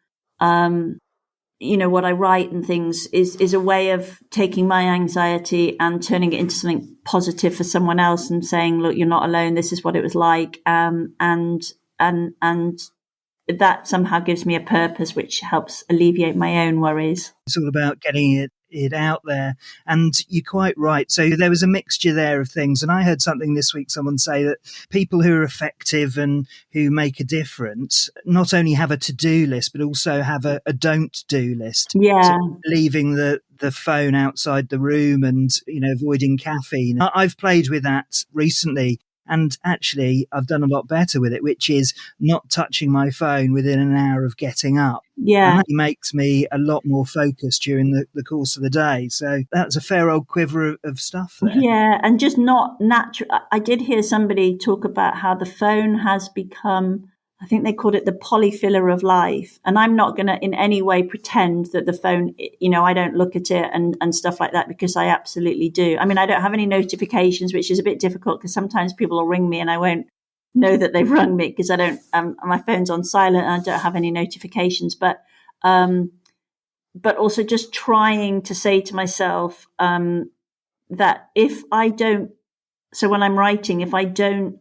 what I write and things is a way of taking my anxiety and turning it into something positive for someone else and saying, look, you're not alone. This is what it was like. And that somehow gives me a purpose, which helps alleviate my own worries. It's all about getting it out there. And you're quite right. So there was a mixture there of things. And I heard something this week, someone say that people who are effective and who make a difference not only have a to-do list, but also have a don't do list. Yeah. So leaving the phone outside the room and, avoiding caffeine. I've played with that recently. And actually, I've done a lot better with it, which is not touching my phone within an hour of getting up. Yeah. And that makes me a lot more focused during the course of the day. So that's a fair old quiver of stuff there. Yeah, and just not natural. I did hear somebody talk about how the phone has become, I think they called it the polyfiller of life. And I'm not going to in any way pretend that the phone, I don't look at it and stuff like that, because I absolutely do. I mean, I don't have any notifications, which is a bit difficult because sometimes people will ring me and I won't know that they've rung me because I don't, my phone's on silent and I don't have any notifications. But also just trying to say to myself that if I don't, so when I'm writing, if I don't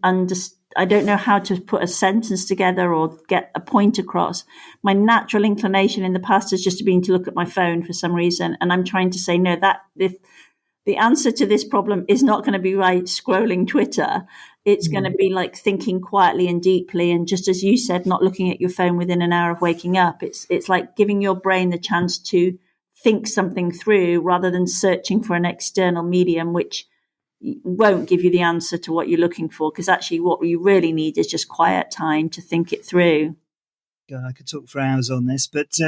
I don't know how to put a sentence together or get a point across. My natural inclination in the past has just been to look at my phone for some reason. And I'm trying to say, no, that if the answer to this problem is not going to be right scrolling Twitter. It's going to be like thinking quietly and deeply. And just as you said, not looking at your phone within an hour of waking up. It's like giving your brain the chance to think something through rather than searching for an external medium, which won't give you the answer to what you're looking for, because actually what you really need is just quiet time to think it through. God, I could talk for hours on this, but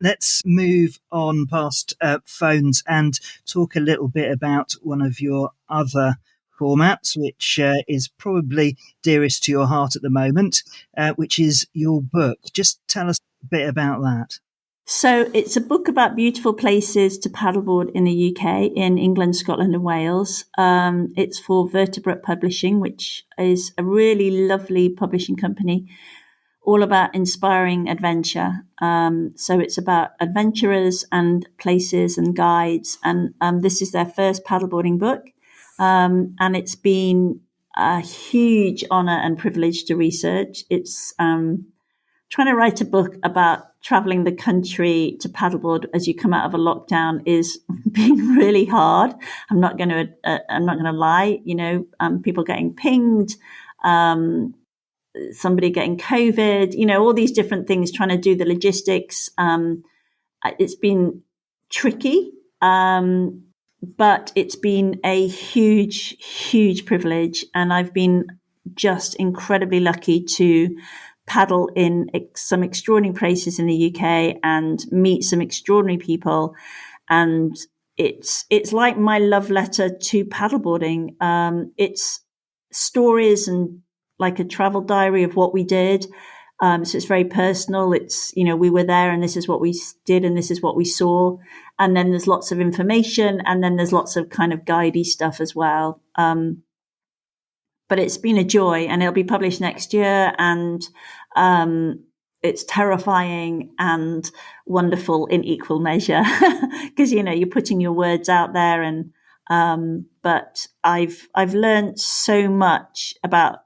let's move on past phones and talk a little bit about one of your other formats, which is probably dearest to your heart at the moment, which is your book. Just tell us a bit about that. So it's a book about beautiful places to paddleboard in the UK, in England, Scotland and Wales. It's for Vertebrate Publishing, which is a really lovely publishing company, all about inspiring adventure. So it's about adventurers and places and guides. And this is their first paddleboarding book. And it's been a huge honour and privilege to research. It's trying to write a book about traveling the country to paddleboard as you come out of a lockdown is been really hard. I'm not going to lie. People getting pinged, somebody getting COVID. All these different things. Trying to do the logistics. It's been tricky, but it's been a huge, huge privilege, and I've been just incredibly lucky to paddle in some extraordinary places in the UK and meet some extraordinary people. And it's like my love letter to paddleboarding. It's stories and like a travel diary of what we did. So it's very personal. It's, we were there and this is what we did and this is what we saw. And then there's lots of information and then there's lots of kind of guidey stuff as well. But it's been a joy, and it'll be published next year. And it's terrifying and wonderful in equal measure because, you're putting your words out there. And but I've learned so much about,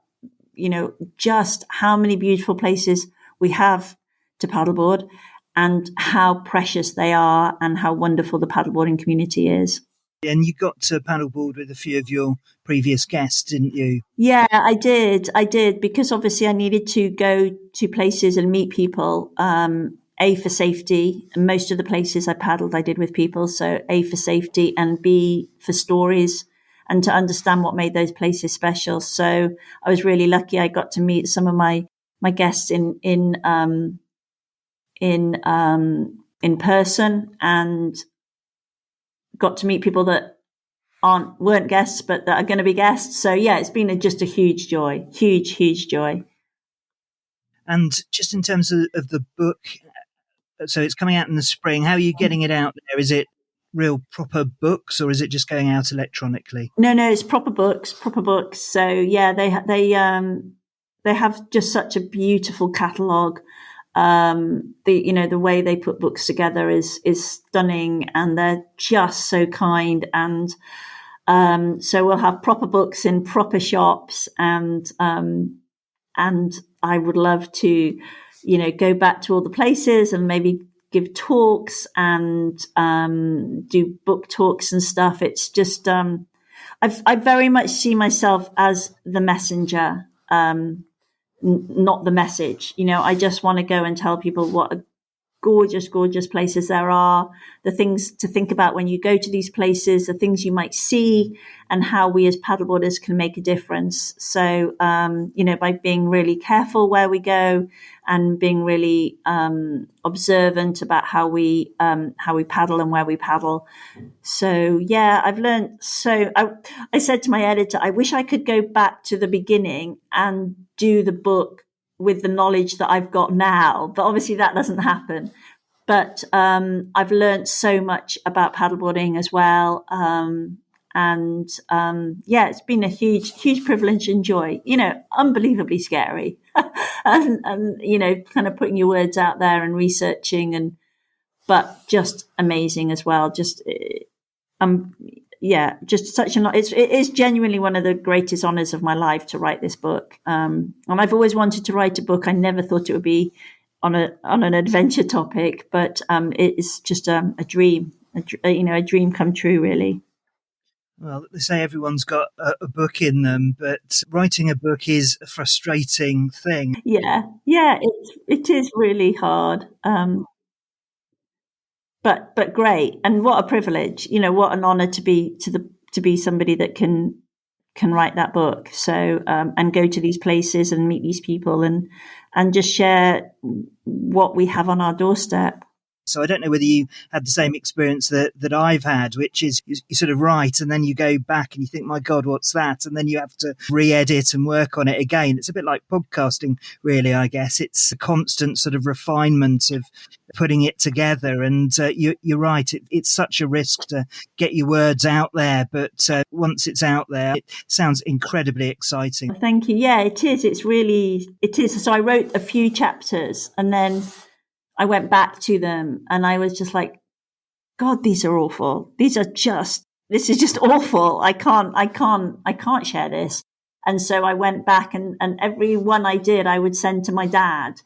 just how many beautiful places we have to paddleboard and how precious they are and how wonderful the paddleboarding community is. And you got to paddleboard with a few of your previous guests, didn't you? Yeah, I did, because obviously I needed to go to places and meet people, A, for safety. And most of the places I paddled, I did with people. So A, for safety, and B, for stories and to understand what made those places special. So I was really lucky. I got to meet some of my guests in person, and got to meet people that weren't guests, but that are going to be guests. So yeah, it's been just a huge joy, huge joy. And just in terms of the book, so it's coming out in the spring. How are you getting it out there? Is it real proper books, or is it just going out electronically? No, it's proper books. So yeah, they have just such a beautiful catalogue. The way they put books together is stunning, and they're just so kind. And so we'll have proper books in proper shops, and I would love to, go back to all the places and maybe give talks and do book talks and stuff. It's just I very much see myself as the messenger. Not the message. I just want to go and tell people what a gorgeous places there are, the things to think about when you go to these places, the things you might see, and how we as paddleboarders can make a difference. So, by being really careful where we go and being really observant about how we paddle and where we paddle. So, yeah, I've learned. So I said to my editor, I wish I could go back to the beginning and do the book with the knowledge that I've got now, but obviously that doesn't happen. But I've learned so much about paddleboarding as well. It's been a huge privilege and joy, unbelievably scary and, kind of putting your words out there and researching, but just amazing as well. Just, just such an. It is genuinely one of the greatest honors of my life to write this book. And I've always wanted to write a book. I never thought it would be on an adventure topic, but it is just a dream, a dream come true, really. Well, they say everyone's got a book in them, but writing a book is a frustrating thing. Yeah, it is really hard. But great, and what a privilege, what an honor to be somebody that can write that book. So and go to these places and meet these people and just share what we have on our doorstep. So I don't know whether you had the same experience that I've had, which is you sort of write and then you go back and you think, my God, what's that? And then you have to re-edit and work on it again. It's a bit like podcasting, really, I guess. It's a constant sort of refinement of putting it together. And you're right. It's such a risk to get your words out there. But once it's out there, it sounds incredibly exciting. Thank you. Yeah, it is. It is. So I wrote a few chapters and then I went back to them and I was just like, God, these are awful. This is just awful. I can't share this. And so I went back and every one I did, I would send to my dad.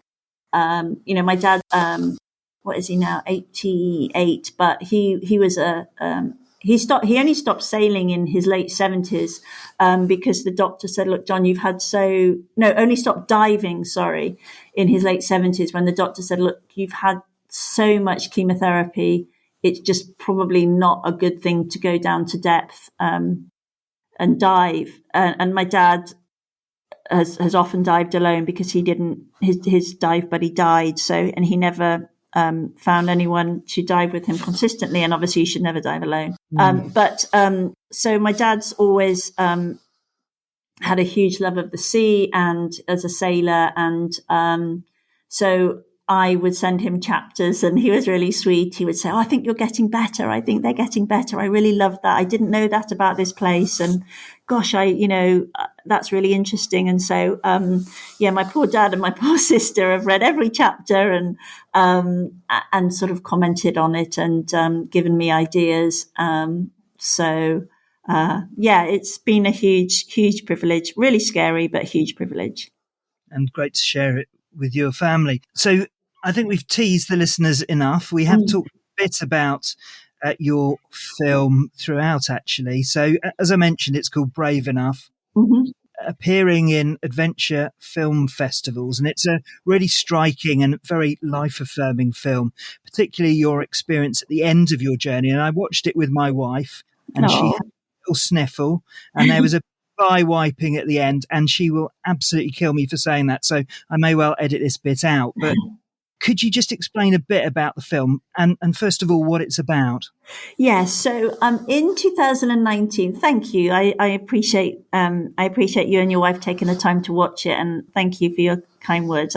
My dad, what is he now? 88, but he was he only stopped sailing in his late 70s, because the doctor said, look, John, only stopped diving, in his late 70s when the doctor said, look, you've had so much chemotherapy. It's just probably not a good thing to go down to depth, and dive. And my dad has often dived alone because his dive buddy died. And he never found anyone to dive with him consistently, and obviously you should never dive alone. So my dad's always had a huge love of the sea and as a sailor, and so I would send him chapters and he was really sweet. He would say, I think you're getting better. I think they're getting better. I really love that. I didn't know that about this place. And gosh, that's really interesting. And so, my poor dad and my poor sister have read every chapter and sort of commented on it and given me ideas. It's been a huge, huge privilege, really scary, but huge privilege. And great to share it with your family. So I think we've teased the listeners enough. We have talked a bit about your film throughout, actually. So as I mentioned, it's called Brave Enough, appearing in adventure film festivals. And it's a really striking and very life-affirming film, particularly your experience at the end of your journey. And I watched it with my wife and she had a little sniffle and there was a eye wiping at the end, and she will absolutely kill me for saying that. So I may well edit this bit out. But could you just explain a bit about the film and first of all, what it's about? Yes. So in 2019, thank you. I appreciate you and your wife taking the time to watch it, and thank you for your kind words.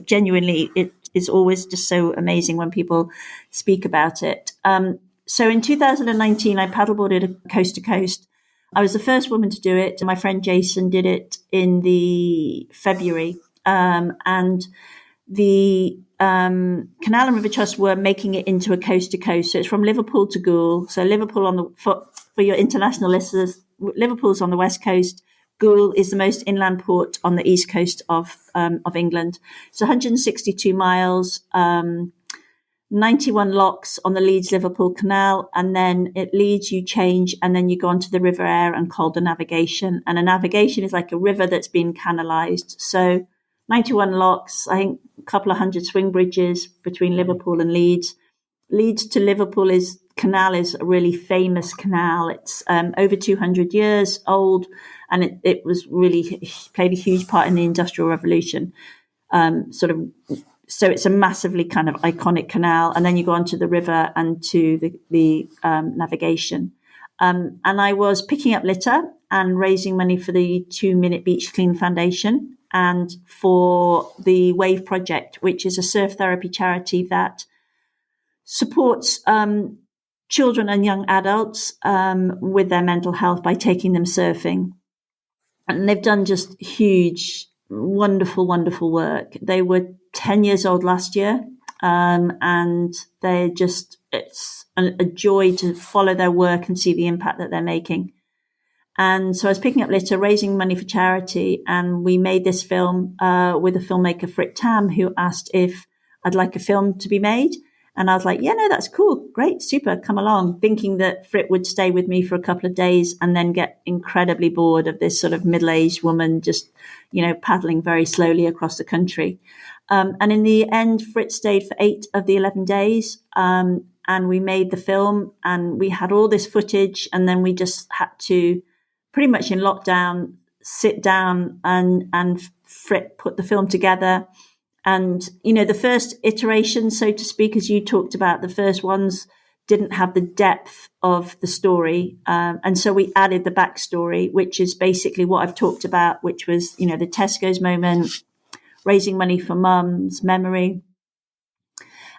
Genuinely, it is always just so amazing when people speak about it. So in 2019, I paddleboarded coast to coast. I was the first woman to do it. My friend Jason did it in the February, and the Canal and River Trust were making it into a coast to coast. So it's from Liverpool to Goole. So Liverpool for your international listeners, Liverpool's on the west coast. Goole is the most inland port on the east coast of England. It's 162 miles. 91 locks on the Leeds-Liverpool Canal, and then at Leeds you change and then you go onto the River Aire and Calder navigation. And a navigation is like a river that's been canalised. So 91 locks, I think a couple of hundred swing bridges between Liverpool and Leeds. Leeds to Liverpool canal is a really famous canal. It's over 200 years old, and it was really played a huge part in the Industrial Revolution. So it's a massively kind of iconic canal. And then you go onto the river and to the navigation. And I was picking up litter and raising money for the 2 Minute Beach Clean Foundation and for the Wave Project, which is a surf therapy charity that supports children and young adults with their mental health by taking them surfing. And they've done just huge, wonderful, wonderful work. They were 10 years old last year, and they're just it's a joy to follow their work and see the impact that they're making. And so I was picking up litter, raising money for charity, and we made this film with a filmmaker, Frit Tam, who asked if I'd like a film to be made. And I was like, yeah, no, that's cool. Great, super, come along. Thinking that Frit would stay with me for a couple of days and then get incredibly bored of this sort of middle-aged woman just, paddling very slowly across the country. And in the end, Frit stayed for 8 of the 11 days. And we made the film, and we had all this footage, and then we just had to, pretty much in lockdown, sit down and Frit put the film together. And, the first iteration, so to speak, as you talked about, the first ones didn't have the depth of the story. And so we added the backstory, which is basically what I've talked about, which was, the Tesco's moment, raising money for mum's memory,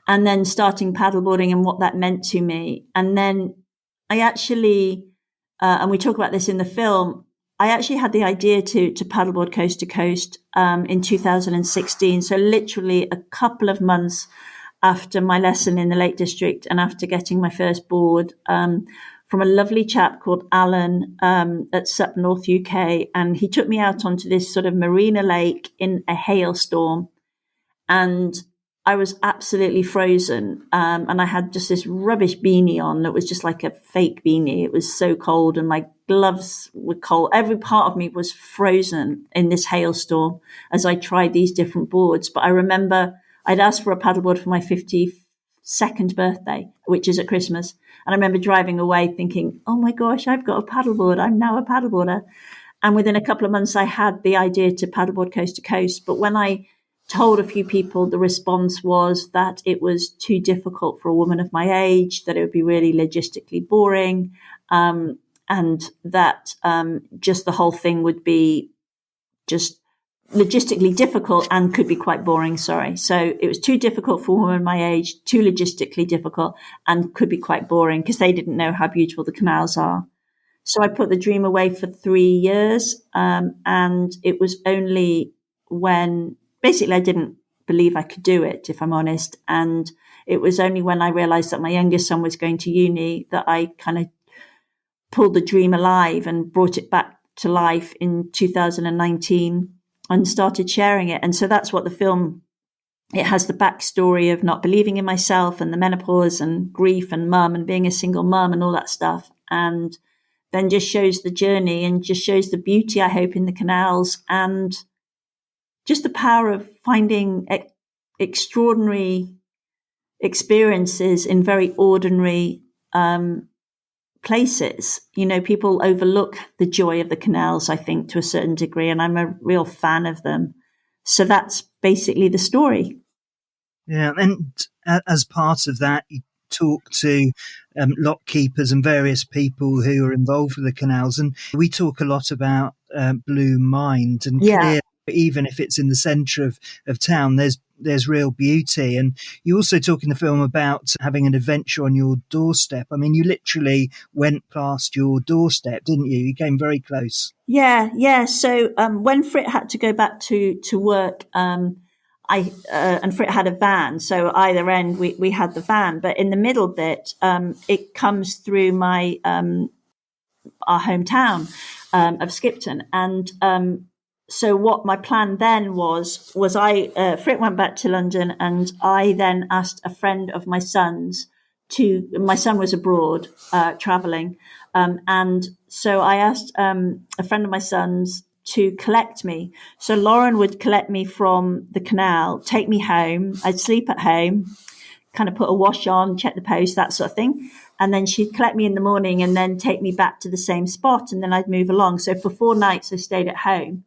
and then starting paddleboarding and what that meant to me. And then I actually, and we talk about this in the film, I actually had the idea to paddleboard coast to coast in 2016. So literally a couple of months after my lesson in the Lake District and after getting my first board from a lovely chap called Alan at SUP North UK. And he took me out onto this sort of marina lake in a hailstorm. And I was absolutely frozen. And I had just this rubbish beanie on that was just like a fake beanie. It was so cold, and my gloves were cold. Every part of me was frozen in this hailstorm as I tried these different boards. But I remember I'd asked for a paddleboard for my 52nd birthday, which is at Christmas. And I remember driving away thinking, oh my gosh, I've got a paddleboard. I'm now a paddleboarder. And within a couple of months, I had the idea to paddleboard coast to coast. But when I told a few people, the response was that it was too difficult for a woman of my age, that it would be really logistically boring, and that just the whole thing would be just logistically difficult and could be quite boring. So it was too difficult for a woman my age, too logistically difficult, and could be quite boring because they didn't know how beautiful the canals are. So I put the dream away for 3 years, and it was only when basically I didn't believe I could do it, if I'm honest. And it was only when I realized that my youngest son was going to uni that I kind of pulled the dream alive and brought it back to life in 2019 and started sharing it. And so that's what the film, it has the backstory of not believing in myself and the menopause and grief and mum and being a single mum and all that stuff. And then just shows the journey and just shows the beauty, I hope, in the canals, and just the power of finding extraordinary experiences in very ordinary places. People overlook the joy of the canals, I think, to a certain degree, and I'm a real fan of them. So that's basically the story. Yeah, and as part of that, you talk to lock keepers and various people who are involved with the canals, and we talk a lot about Blue Mind, and clearly, even if it's in the centre of town, there's real beauty. And you also talk in the film about having an adventure on your doorstep. I mean, you literally went past your doorstep, didn't you? You came very close. Yeah. So when Frit had to go back to work, and Frit had a van. So either end, we had the van. But in the middle bit, it comes through my our hometown of Skipton. And so what my plan then was Frit went back to London, and I then asked a friend of my son's my son was abroad traveling. And so I asked a friend of my son's to collect me. So Lauren would collect me from the canal, take me home. I'd sleep at home, kind of put a wash on, check the post, that sort of thing. And then she'd collect me in the morning and then take me back to the same spot. And then I'd move along. So for 4 nights, I stayed at home.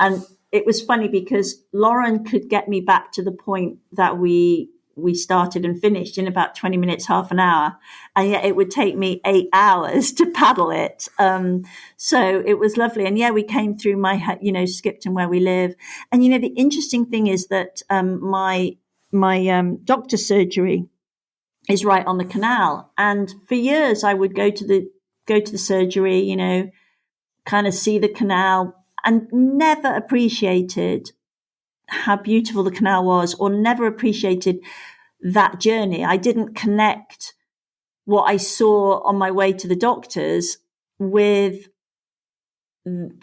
And it was funny because Lauren could get me back to the point that we started and finished in about 20 minutes, half an hour. And yet it would take me 8 hours to paddle it. So it was lovely. And yeah, we came through my, Skipton where we live. And, the interesting thing is that my doctor's surgery is right on the canal. And for years I would go to the surgery, kind of see the canal, and never appreciated how beautiful the canal was, or never appreciated that journey. I didn't connect what I saw on my way to the doctors with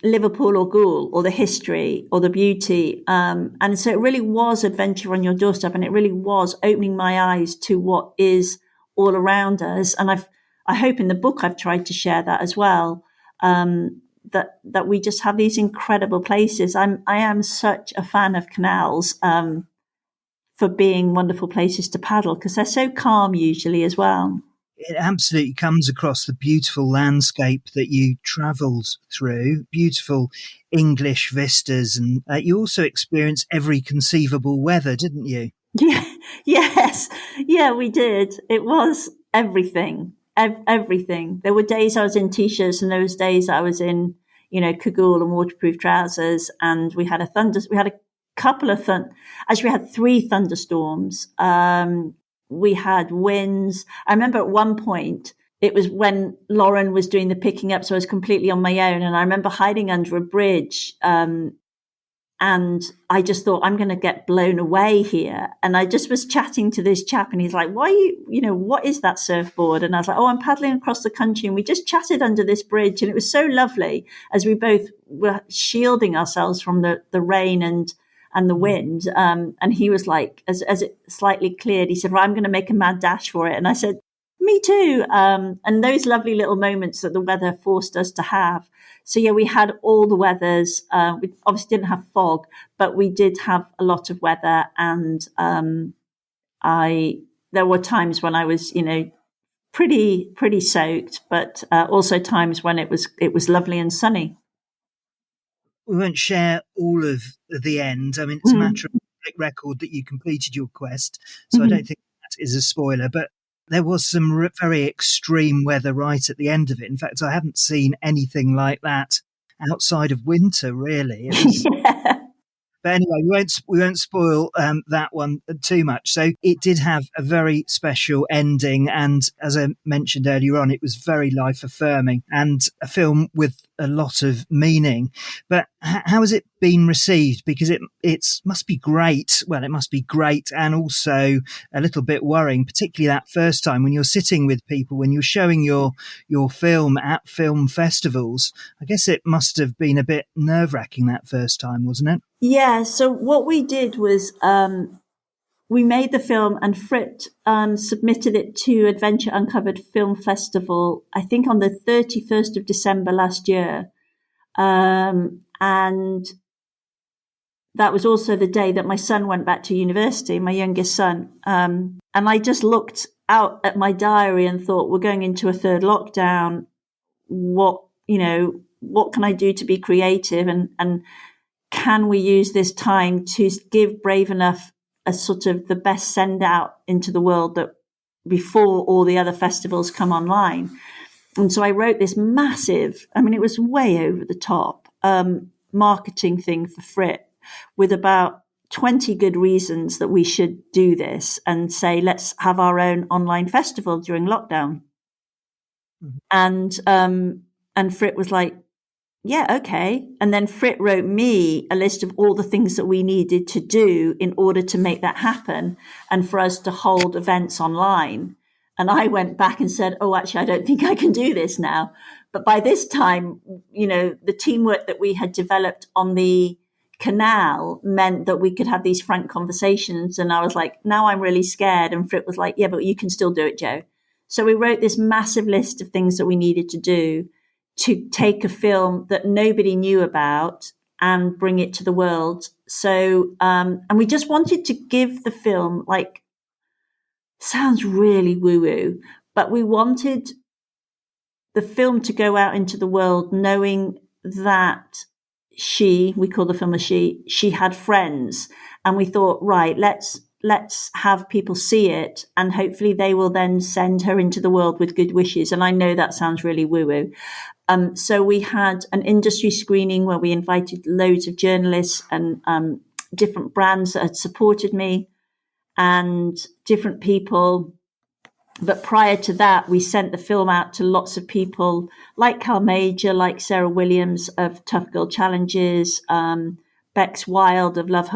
Liverpool or Goole or the history or the beauty. And so it really was adventure on your doorstep, and it really was opening my eyes to what is all around us. And I hope in the book I've tried to share that as well. That we just have these incredible places. I am such a fan of canals for being wonderful places to paddle, because they're so calm usually as well. It absolutely comes across the beautiful landscape that you travelled through, beautiful English vistas, and you also experienced every conceivable weather, didn't you? Yeah, yes, yeah, we did. It was everything, everything. There were days I was in t-shirts, and there was days I was in, cagoule and waterproof trousers. And we had a couple of actually we had 3 thunderstorms. We had winds. I remember at one point, it was when Lauren was doing the picking up, so I was completely on my own. And I remember hiding under a bridge, and I just thought, I'm going to get blown away here. And I just was chatting to this chap, and he's like, why are what is that surfboard? And I was like, oh, I'm paddling across the country. And we just chatted under this bridge. And it was so lovely as we both were shielding ourselves from the rain and the wind. And he was like, as it slightly cleared, he said, well, I'm going to make a mad dash for it. And I said, me too. And those lovely little moments that the weather forced us to have. So yeah, we had all the weathers. We obviously didn't have fog, but we did have a lot of weather. And there were times when I was, pretty soaked, but also times when it was lovely and sunny. We won't share all of the end. I mean, it's a matter of public record that you completed your quest, so I don't think that is a spoiler. But there was some very extreme weather right at the end of it. In fact, I haven't seen anything like that outside of winter, really. It was, Yeah. But anyway, we won't spoil that one too much. So it did have a very special ending, and as I mentioned earlier on, it was very life affirming and a film with a lot of meaning. But how has it been received? Because it must be great. Well, it must be great, and also a little bit worrying, particularly that first time when you're sitting with people, when you're showing your film at film festivals. I guess it must have been a bit nerve-wracking that first time, wasn't it? Yeah. So what we did was we made the film, and Frit submitted it to Adventure Uncovered Film Festival, I think on the 31st of December last year. And that was also the day that my son went back to university, my youngest son. And I just looked out at my diary and thought, we're going into a 3rd lockdown. What can I do to be creative? And can we use this time to give Brave Enough a sort of the best send out into the world that before all the other festivals come online? And so I wrote this massive, it was way over the top, marketing thing for Frit with about 20 good reasons that we should do this and say, let's have our own online festival during lockdown. Mm-hmm. And Frit was like, yeah, okay. And then Frit wrote me a list of all the things that we needed to do in order to make that happen and for us to hold events online. And I went back and said, oh, actually, I don't think I can do this now. But by this time, the teamwork that we had developed on the canal meant that we could have these frank conversations. And I was like, now I'm really scared. And Frit was like, yeah, but you can still do it, Jo. So we wrote this massive list of things that we needed to do to take a film that nobody knew about and bring it to the world. So, and we just wanted to give the film, sounds really woo-woo, but we wanted the film to go out into the world knowing that we call the film a she had friends. And we thought, right, let's have people see it, and hopefully they will then send her into the world with good wishes. And I know that sounds really woo-woo. So we had an industry screening where we invited loads of journalists and different brands that had supported me and different people. But prior to that, we sent the film out to lots of people like Cal Major, like Sarah Williams of Tough Girl Challenges, Bex Band of Love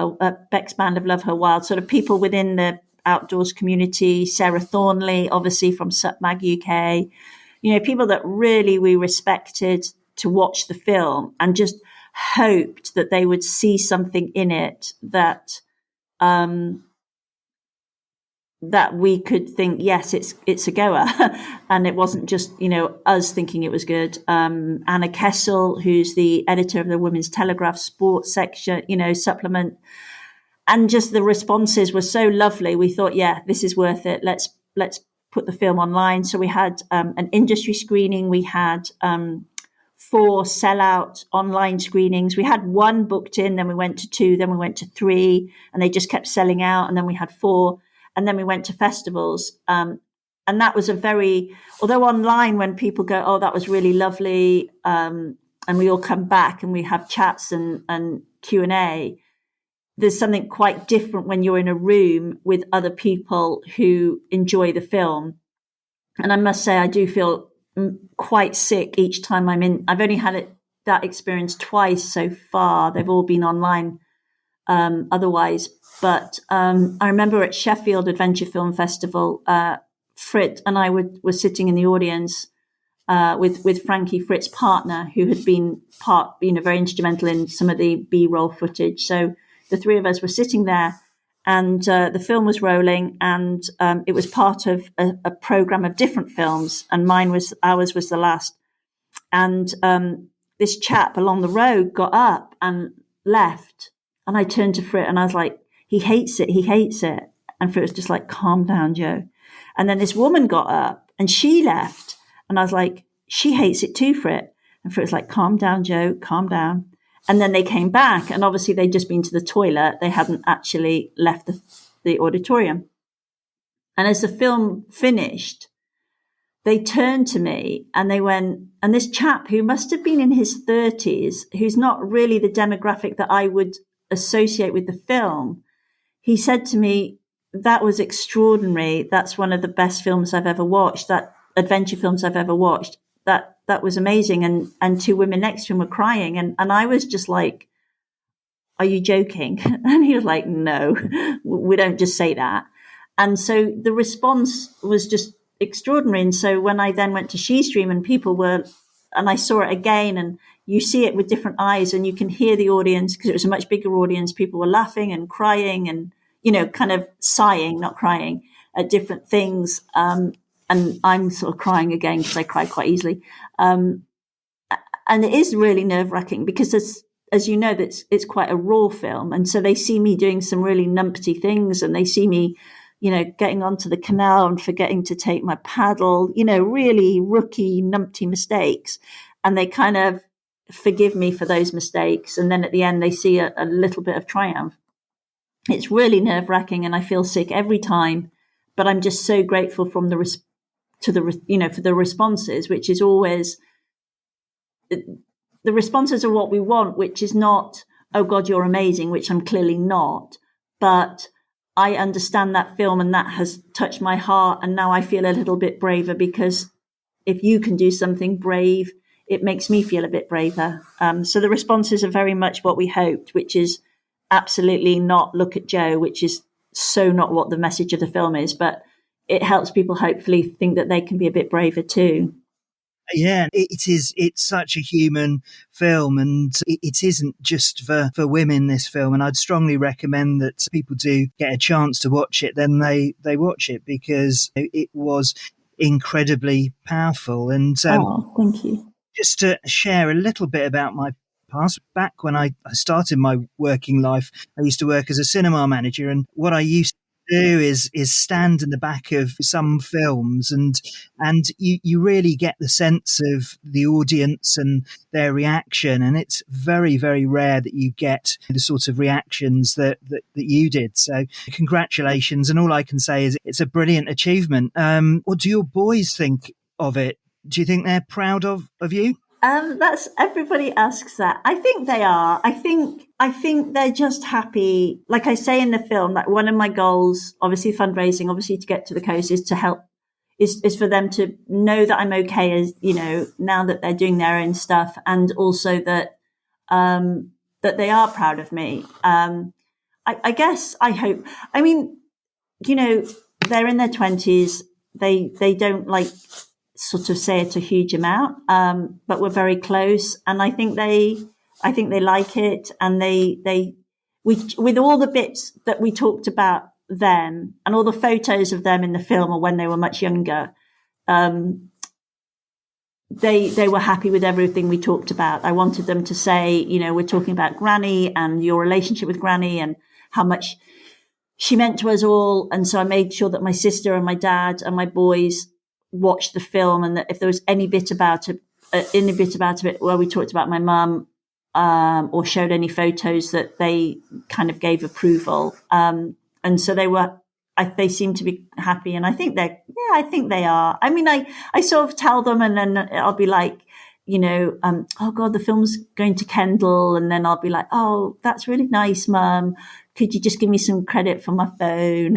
Her Wild, sort of people within the outdoors community, Sarah Thornley, obviously from SUP Mag UK, people that really we respected to watch the film and just hoped that they would see something in it that that we could think, yes, it's a goer. And it wasn't just, us thinking it was good. Anna Kessel, who's the editor of the Women's Telegraph sports section, supplement. And just the responses were so lovely. We thought, yeah, this is worth it. Let's put the film online. So we had an industry screening. We had 4 sellout online screenings. We had 1 booked in, then we went to 2, then we went to 3, and they just kept selling out. And then we had 4. And then we went to festivals. And that was although online when people go, oh, that was really lovely. And we all come back and we have chats and Q&A. There's something quite different when you're in a room with other people who enjoy the film. And I must say, I do feel quite sick each time I'm in. I've only had that experience twice so far. They've all been online otherwise. But I remember at Sheffield Adventure Film Festival, Frit and I were sitting in the audience with Frankie, Frit's partner, who had been very instrumental in some of the B-roll footage. So the 3 of us were sitting there, and the film was rolling, and it was part of a program of different films, and ours was the last. And this chap along the road got up and left, and I turned to Frit and I was like, he hates it. And Frit was just like, calm down, Jo. And then this woman got up and she left. And I was like, she hates it too, Frit. And Frit was like, calm down, Jo, calm down. And then they came back, and obviously they'd just been to the toilet. They hadn't actually left the auditorium. And as the film finished, they turned to me and they went, and this chap who must have been in his 30s, who's not really the demographic that I would associate with the film, he said to me, that was extraordinary. That's one of the best films I've ever watched, that adventure films I've ever watched. That was amazing. And 2 women next to him were crying. And I was just like, are you joking? And he was like, no, we don't just say that. And so the response was just extraordinary. And so when I then went to SheStream and I saw it again, and you see it with different eyes, and you can hear the audience, because it was a much bigger audience. People were laughing and crying and, kind of sighing, not crying, at different things. And I'm sort of crying again because I cry quite easily. And it is really nerve-wracking because, as you know, it's quite a raw film. And so they see me doing some really numpty things, and they see me, getting onto the canal and forgetting to take my paddle, really rookie, numpty mistakes. And they kind of forgive me for those mistakes. And then at the end, they see a little bit of triumph. It's really nerve-wracking, and I feel sick every time. But I'm just so grateful for the responses, which is always, the responses are what we want, which is not, oh God, you're amazing, which I'm clearly not. But I understand that film, and that has touched my heart. And now I feel a little bit braver, because if you can do something brave, it makes me feel a bit braver. So the responses are very much what we hoped, which is absolutely not look at Jo, which is so not what the message of the film is, but it helps people hopefully think that they can be a bit braver too. Yeah, it's such a human film, and it isn't just for women, this film. And I'd strongly recommend that people do get a chance to watch it, then they watch it, because it was incredibly powerful. And thank you. Just to share a little bit about my past, back when I started my working life, I used to work as a cinema manager, and what I used do is stand in the back of some films, and you really get the sense of the audience and their reaction, and it's very, very rare that you get the sort of reactions that you did. So congratulations, and all I can say is it's a brilliant achievement. What do your boys think of it? Do you think they're proud of you? That's, everybody asks that. I think they are. I think they're just happy. Like I say in the film, that one of my goals, obviously fundraising, obviously to get to the coast, is to help, is for them to know that I'm okay, as now that they're doing their own stuff, and also that that they are proud of me. I guess, I hope. I mean, they're in their 20s. They don't like sort of say it a huge amount, but we're very close, and I think they like it, and we with all the bits that we talked about them and all the photos of them in the film or when they were much younger, they were happy with everything we talked about. I wanted them to say, we're talking about Granny and your relationship with Granny and how much she meant to us all. And so I made sure that my sister and my dad and my boys watched the film, and that if there was any bit about it where we talked about my mum, or showed any photos, that they kind of gave approval. And so they seem to be happy, and I think they are. I mean, I sort of tell them, and then I'll be like, oh God, the film's going to Kendall. And then I'll be like, oh, that's really nice, Mum. Could you just give me some credit for my phone?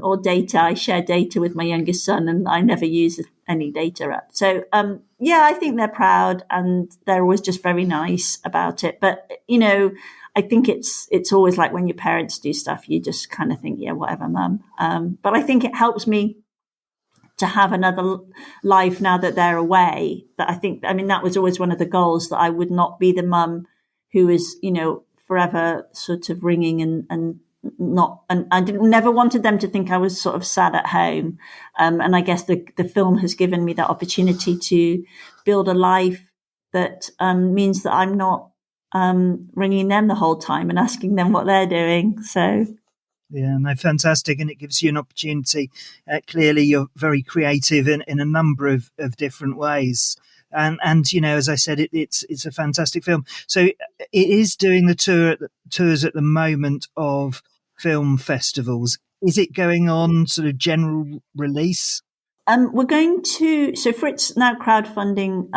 Or data. I share data with my youngest son, and I never use any data app. So, I think they're proud, and they're always just very nice about it. But, I think it's always like when your parents do stuff, you just kind of think, yeah, whatever, Mum. But I think it helps me to have another life now that they're away. That was always one of the goals, that I would not be the mum who is, forever sort of ringing and I never wanted them to think I was sort of sad at home. And I guess the film has given me that opportunity to build a life that means that I'm not ringing them the whole time and asking them what they're doing. So. Yeah, no, fantastic. And it gives you an opportunity. Clearly, you're very creative in a number of different ways. And as I said, it's a fantastic film. So it is doing the tours at the moment of film festivals. Is it going on sort of general release? We're going to, so Fritz now crowdfunding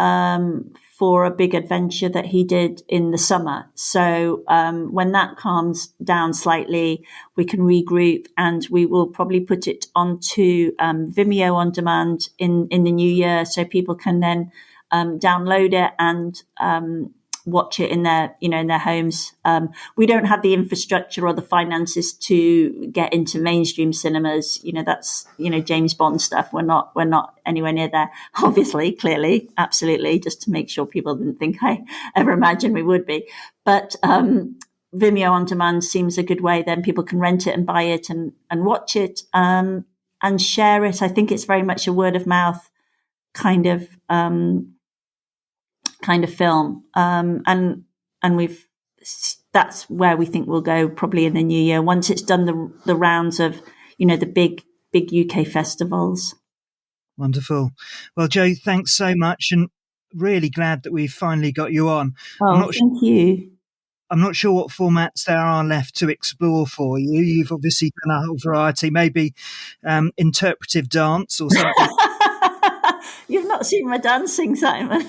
for a big adventure that he did in the summer. So when that calms down slightly, we can regroup, and we will probably put it onto Vimeo on demand in the new year, so people can then download it and watch it in their homes. We don't have the infrastructure or the finances to get into mainstream cinemas. That's James Bond stuff. We're not anywhere near there. Obviously, clearly, absolutely, just to make sure people didn't think I ever imagined we would be. But Vimeo on demand seems a good way. Then people can rent it and buy it and watch it and share it. I think it's very much a word of mouth kind of film, and that's where we think we'll go probably in the new year, once it's done the rounds of the big UK festivals. Wonderful. Well, Jo, thanks so much, and really glad that we've finally got you on. Thank you. I'm not sure what formats there are left to explore for you. You've obviously done a whole variety, maybe interpretive dance or something. You've not seen my dancing, Simon.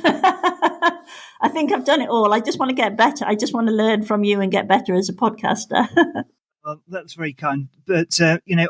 I think I've done it all. I just want to get better. I just want to learn from you and get better as a podcaster. Well, that's very kind. But,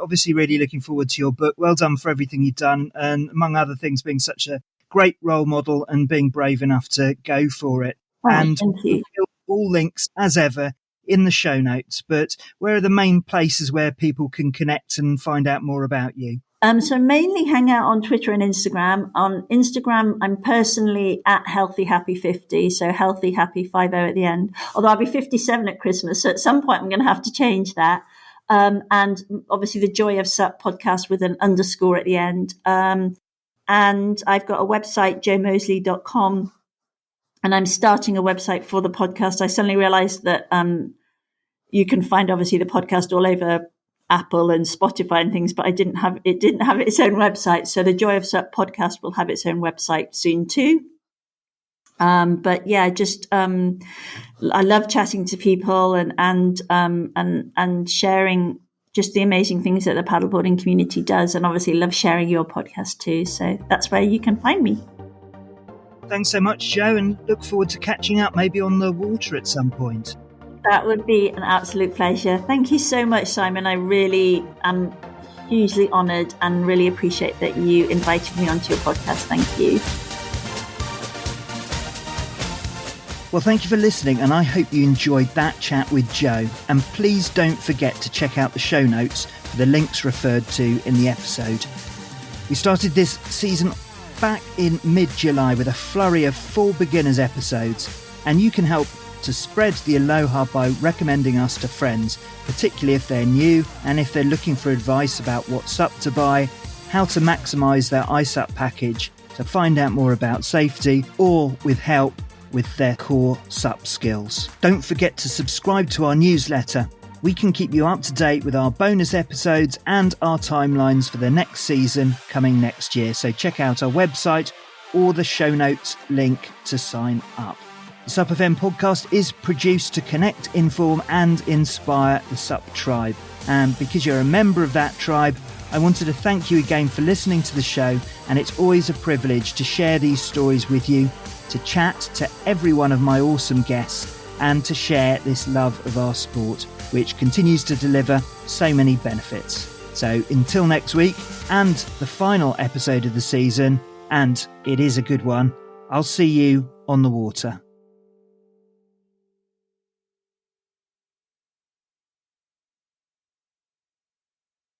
obviously really looking forward to your book. Well done for everything you've done. And among other things, being such a great role model and being brave enough to go for it. Thank you. All links, as ever, in the show notes. But where are the main places where people can connect and find out more about you? So mainly hang out on Twitter and Instagram. On Instagram, I'm personally at healthyhappy50, so healthyhappy50 at the end. Although I'll be 57 at Christmas, so at some point I'm going to have to change that. And obviously the Joy of SUP podcast with an underscore at the end. And I've got a website, jomoseley.com, and I'm starting a website for the podcast. I suddenly realized that you can find obviously the podcast all over Apple and Spotify and things, but it didn't have its own website. So the Joy of SUP podcast will have its own website soon too. But yeah, just I love chatting to people and sharing just the amazing things that the paddleboarding community does, and obviously love sharing your podcast too. So that's where you can find me. Thanks so much, Jo, and look forward to catching up maybe on the water at some point. That would be an absolute pleasure. Thank you so much, Simon. I really am hugely honoured and really appreciate that you invited me onto your podcast. Thank you. Well, thank you for listening, and I hope you enjoyed that chat with Jo. And please don't forget to check out the show notes for the links referred to in the episode. We started this season back in mid-July with a flurry of 4 beginners episodes, and you can help to spread the Aloha by recommending us to friends, particularly if they're new and if they're looking for advice about what SUP to buy, how to maximise their SUP package, to find out more about safety, or with help with their core SUP skills. Don't forget to subscribe to our newsletter. We can keep you up to date with our bonus episodes and our timelines for the next season coming next year. So check out our website or the show notes link to sign up. The SUP FM podcast is produced to connect, inform and inspire the SUP tribe. And because you're a member of that tribe, I wanted to thank you again for listening to the show, and it's always a privilege to share these stories with you, to chat to every one of my awesome guests, and to share this love of our sport, which continues to deliver so many benefits. So until next week, and the final episode of the season, and it is a good one, I'll see you on the water.